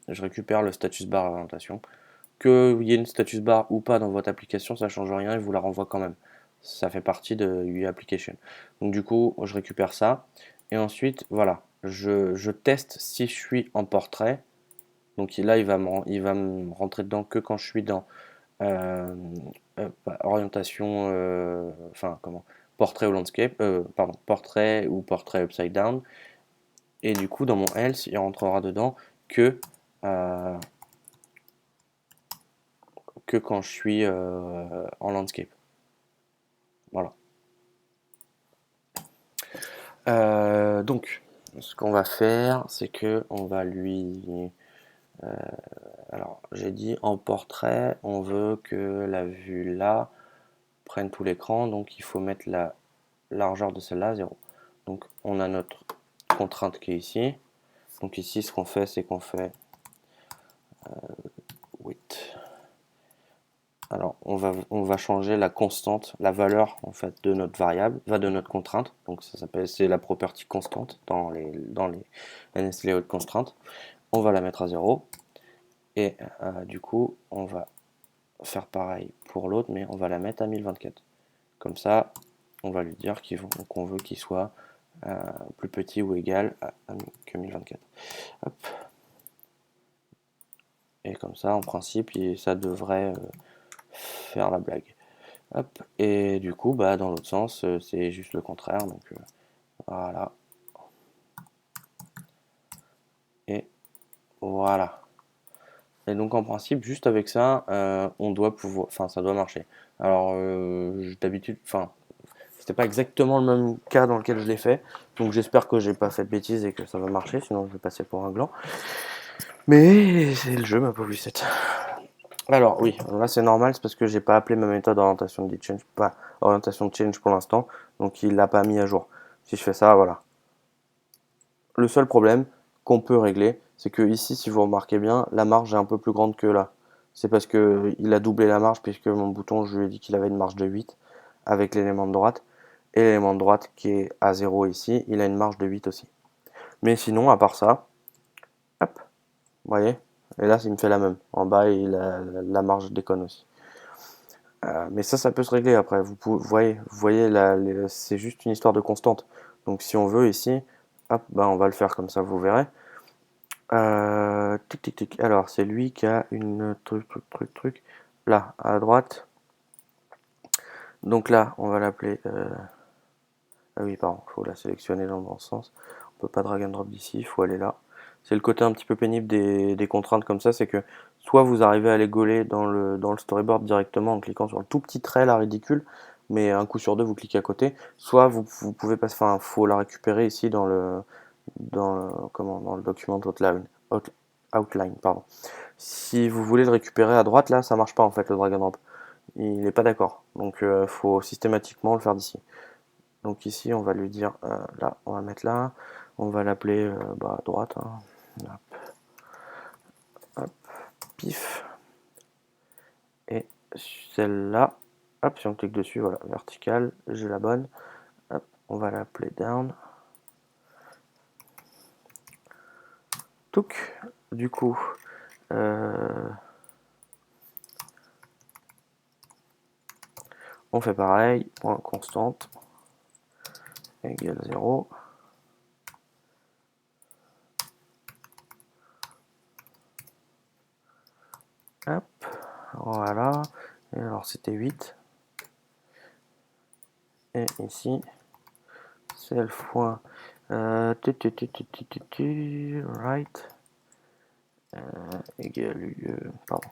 S1: Je récupère le status bar orientation. Qu'il y ait une status bar ou pas dans votre application, ça change rien, il vous la renvoie quand même. Ça fait partie de UI Application. Donc du coup, je récupère ça. Et ensuite, voilà, je teste si je suis en portrait. Donc là, il va me rentrer dedans que quand je suis dans euh, orientation, enfin comment, portrait ou landscape, pardon, portrait ou portrait upside down. Et du coup, dans mon else, il rentrera dedans que euh, que quand je suis en landscape. Voilà. Donc, ce qu'on va faire, c'est que on va lui. Alors, j'ai dit en portrait, on veut que la vue là prenne tout l'écran, donc il faut mettre la largeur de celle-là à 0. Donc, on a notre contrainte qui est ici. Donc ici, ce qu'on fait, c'est qu'on fait width. Alors, on va changer la constante, la valeur en fait de notre variable, de notre contrainte. Donc ça s'appelle, c'est la property constante dans les NSLayout constraints. On va la mettre à 0 et du coup, on va faire pareil pour l'autre, mais on va la mettre à 1024. Comme ça, on va lui dire qu'on veut qu'il soit plus petit ou égal que 1024. Hop. Et comme ça, en principe, ça devrait faire la blague. Hop. Et du coup, bah, dans l'autre sens, c'est juste le contraire. Donc voilà. Et voilà. Et donc en principe, juste avec ça, on doit pouvoir, enfin, ça doit marcher. Alors d'habitude, enfin, c'était pas exactement le même cas dans lequel je l'ai fait, donc j'espère que j'ai pas fait de bêtises et que ça va marcher, sinon je vais passer pour un gland. Mais c'est le jeu, ma pauvre Lucette. Alors oui, là c'est normal, c'est parce que j'ai pas appelé ma méthode orientation de change, pas orientation de change pour l'instant, donc il l'a pas mis à jour. Si je fais ça, voilà. Le seul problème qu'on peut régler, c'est que ici, si vous remarquez bien, la marge est un peu plus grande que là. C'est parce que il a doublé la marge, puisque mon bouton, je lui ai dit qu'il avait une marge de 8 avec l'élément de droite. Et l'élément de droite qui est à 0 ici, il a une marge de 8 aussi. Mais sinon, à part ça, hop, vous voyez, et là, il me fait la même. En bas, la marge déconne aussi. Mais ça peut se régler après. Vous voyez c'est juste une histoire de constante. Donc si on veut ici, hop, bah, on va le faire comme ça, vous verrez. Tic tic tic. Alors c'est lui qui a une truc. Là, à droite. Donc là, on va l'appeler. Ah oui, pardon, il faut la sélectionner dans le bon sens. On peut pas drag and drop d'ici, il faut aller là. C'est le côté un petit peu pénible des contraintes comme ça, c'est que soit vous arrivez à les gauler dans le storyboard directement en cliquant sur le tout petit trait là ridicule, mais un coup sur deux vous cliquez à côté, soit vous pouvez passer, enfin faut la récupérer ici dans le document outline, pardon. Si vous voulez le récupérer à droite là, ça marche pas en fait le drag and drop. Il n'est pas d'accord, donc faut systématiquement le faire d'ici. Donc ici, on va lui dire, là, on va mettre là, on va l'appeler à droite, hein. Hop, hop, pif, et celle-là, hop, si on clique dessus, voilà, verticale, j'ai la bonne, hop, on va l'appeler down, touc, du coup, On fait pareil, point constante égale 0. Hop, voilà. Et alors c'était 8. Et ici, self.right, égale, pardon.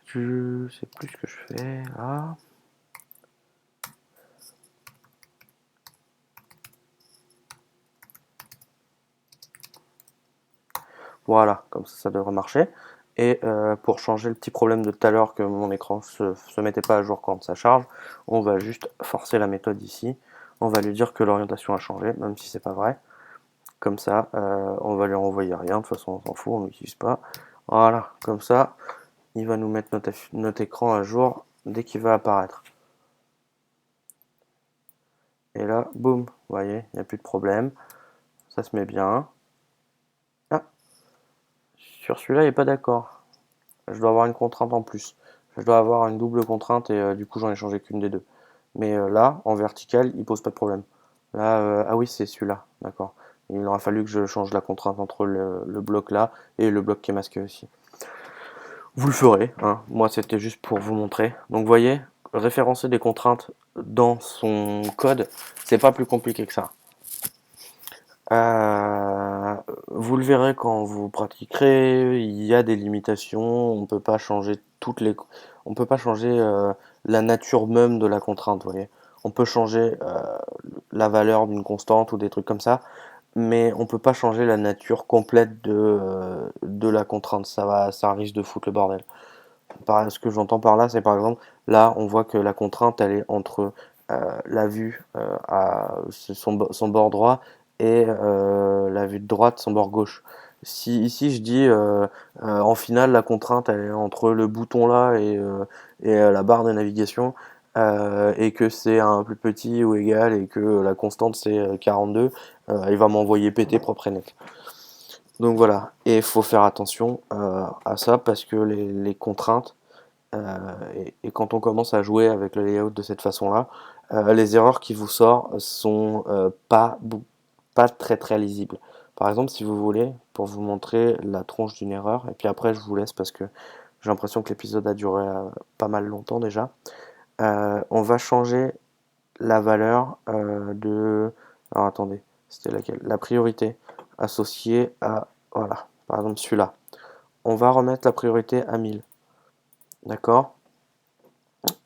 S1: Je sais plus ce que je fais là. Voilà, comme ça devrait marcher. Et pour changer le petit problème de tout à l'heure que mon écran se mettait pas à jour quand ça charge, on va juste forcer la méthode ici. On va lui dire que l'orientation a changé, même si c'est pas vrai. Comme ça, on va lui renvoyer rien. De toute façon, on s'en fout, on l'utilise pas. Voilà, comme ça, il va nous mettre notre écran à jour dès qu'il va apparaître. Et là, boum, vous voyez, il n'y a plus de problème. Ça se met bien. Ah, sur celui-là, il n'est pas d'accord. Je dois avoir une contrainte en plus. Je dois avoir une double contrainte et du coup, j'en ai changé qu'une des deux. Mais là, en vertical, il pose pas de problème. Là, ah oui, c'est celui-là, d'accord. Il aura fallu que je change la contrainte entre le bloc là et le bloc qui est masqué aussi. Vous le ferez, hein. Moi c'était juste pour vous montrer. Donc vous voyez, référencer des contraintes dans son code, c'est pas plus compliqué que ça. Euh, Vous le verrez quand vous pratiquerez, il y a des limitations, on peut pas changer on peut pas changer la nature même de la contrainte, vous voyez. On peut changer la valeur d'une constante ou des trucs comme ça, mais on peut pas changer la nature complète de la contrainte. Ça risque de foutre le bordel. Ce que j'entends par là, c'est par exemple, là, on voit que la contrainte, elle est entre la vue à son bord droit et la vue de droite, son bord gauche. Si ici je dis en finale, la contrainte, elle est entre le bouton là et la barre de navigation, et que c'est un plus petit ou égal et que la constante c'est 42, il va m'envoyer péter propre et net. Donc voilà, et il faut faire attention à ça parce que les contraintes, et quand on commence à jouer avec le layout de cette façon-là, les erreurs qui vous sortent sont pas très très lisibles. Par exemple, si vous voulez, pour vous montrer la tronche d'une erreur, et puis après je vous laisse parce que j'ai l'impression que l'épisode a duré pas mal longtemps déjà, on va changer la valeur de... Alors attendez, c'était laquelle? La priorité associée à... Voilà, par exemple celui-là. On va remettre la priorité à 1000, d'accord?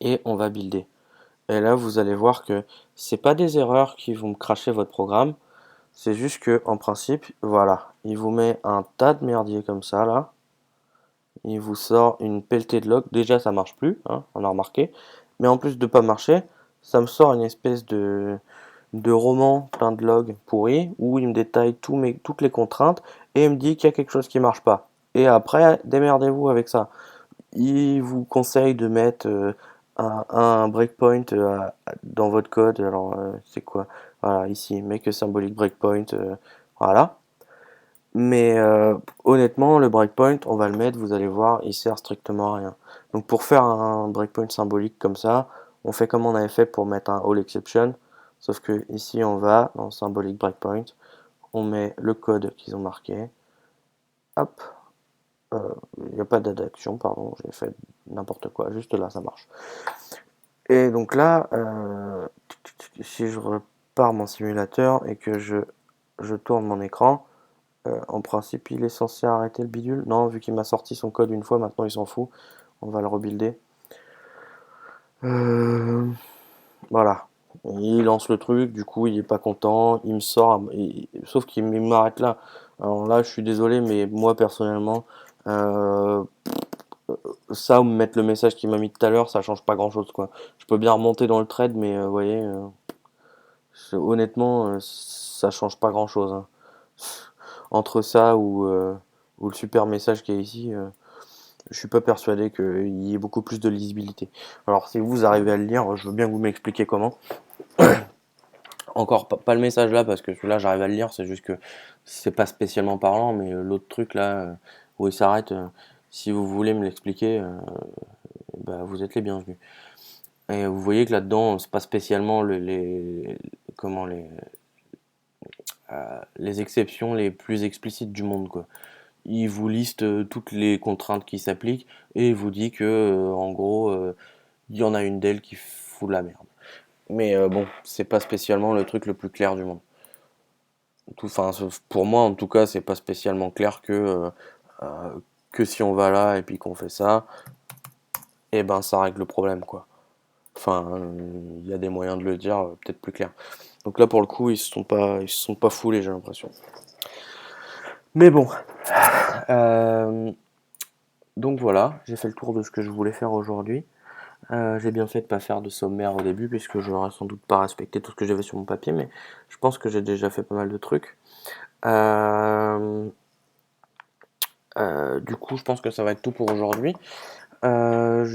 S1: Et on va builder. Et là, vous allez voir que c'est pas des erreurs qui vont cracher votre programme, c'est juste que en principe, voilà, il vous met un tas de merdier comme ça là, il vous sort une pelletée de logs. Déjà, ça marche plus, hein, on a remarqué, mais en plus de pas marcher, ça me sort une espèce de roman plein de logs pourris où il me détaille toutes les contraintes et il me dit qu'il y a quelque chose qui marche pas. Et après, démerdez-vous avec ça. Il vous conseille de mettre un breakpoint dans votre code. Alors, c'est quoi? Voilà, ici, make a symbolic breakpoint. Voilà. Mais honnêtement, le breakpoint, on va le mettre, vous allez voir, il sert strictement à rien. Donc, pour faire un breakpoint symbolique comme ça, on fait comme on avait fait pour mettre un all exception. Sauf que ici, on va dans symbolic breakpoint, on met le code qu'ils ont marqué. Hop, il n'y a pas d'action, pardon, j'ai fait n'importe quoi, juste là ça marche. Et donc là, si je repars mon simulateur et que je tourne mon écran, en principe il est censé arrêter le bidule. Non, vu qu'il m'a sorti son code une fois, maintenant il s'en fout. On va le rebuilder. Euh, voilà. Il lance le truc, du coup il est pas content, il me sort, sauf qu'il m'arrête là. Alors là, je suis désolé, mais moi personnellement, euh, ça ou me mettre le message qu'il m'a mis tout à l'heure, ça change pas grand chose quoi. Je peux bien remonter dans le trade, mais vous voyez, honnêtement, ça change pas grand chose, hein. Entre ça ou le super message qui est ici, je suis pas persuadé qu'il y ait beaucoup plus de lisibilité. Alors si vous arrivez à le lire, je veux bien que vous m'expliquiez comment. encore pas le message là, parce que celui-là j'arrive à le lire, c'est juste que c'est pas spécialement parlant, mais l'autre truc là, où il s'arrête, si vous voulez me l'expliquer, bah, vous êtes les bienvenus. Et vous voyez que là-dedans, c'est pas spécialement comment les exceptions les plus explicites du monde, quoi. Il vous liste toutes les contraintes qui s'appliquent et il vous dit que, en gros, il y en a une d'elles qui fout la merde. Mais bon, c'est pas spécialement le truc le plus clair du monde. Enfin, pour moi, en tout cas, c'est pas spécialement clair euh, que si on va là et puis qu'on fait ça, et ben ça règle le problème, quoi. Enfin, il y a des moyens de le dire peut-être plus clair. Donc là, pour le coup, ils se sont pas foulés, j'ai l'impression. Mais bon, euh, donc voilà, j'ai fait le tour de ce que je voulais faire aujourd'hui. J'ai bien fait de pas faire de sommaire au début, puisque je n'aurais sans doute pas respecté tout ce que j'avais sur mon papier, mais je pense que j'ai déjà fait pas mal de trucs. Euh, du coup, je pense que ça va être tout pour aujourd'hui. Je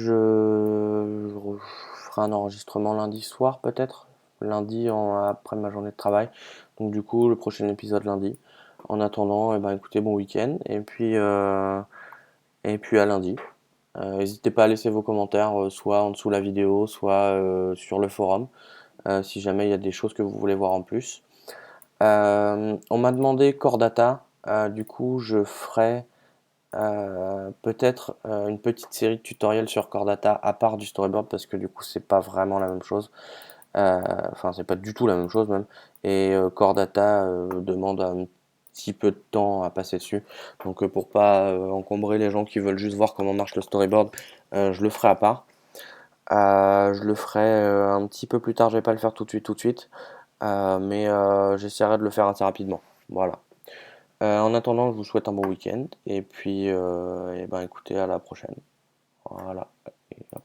S1: ferai un enregistrement lundi soir, peut-être. Lundi, après ma journée de travail. Donc du coup, le prochain épisode lundi. En attendant, eh ben, écoutez, bon week-end. Et puis à lundi. N'hésitez pas à laisser vos commentaires, soit en dessous de la vidéo, soit sur le forum, si jamais il y a des choses que vous voulez voir en plus. On m'a demandé Core Data. Du coup, je ferai peut-être une petite série de tutoriels sur Core Data à part du storyboard, parce que du coup c'est pas vraiment la même chose. Enfin, c'est pas du tout la même chose même. Et Core Data demande un petit peu de temps à passer dessus. Donc pour pas encombrer les gens qui veulent juste voir comment marche le storyboard, je le ferai à part. Je le ferai un petit peu plus tard, je vais pas le faire tout de suite. Mais j'essaierai de le faire assez rapidement. Voilà. En attendant, je vous souhaite un bon week-end et puis, eh ben, écoutez, à la prochaine. Voilà. Et hop.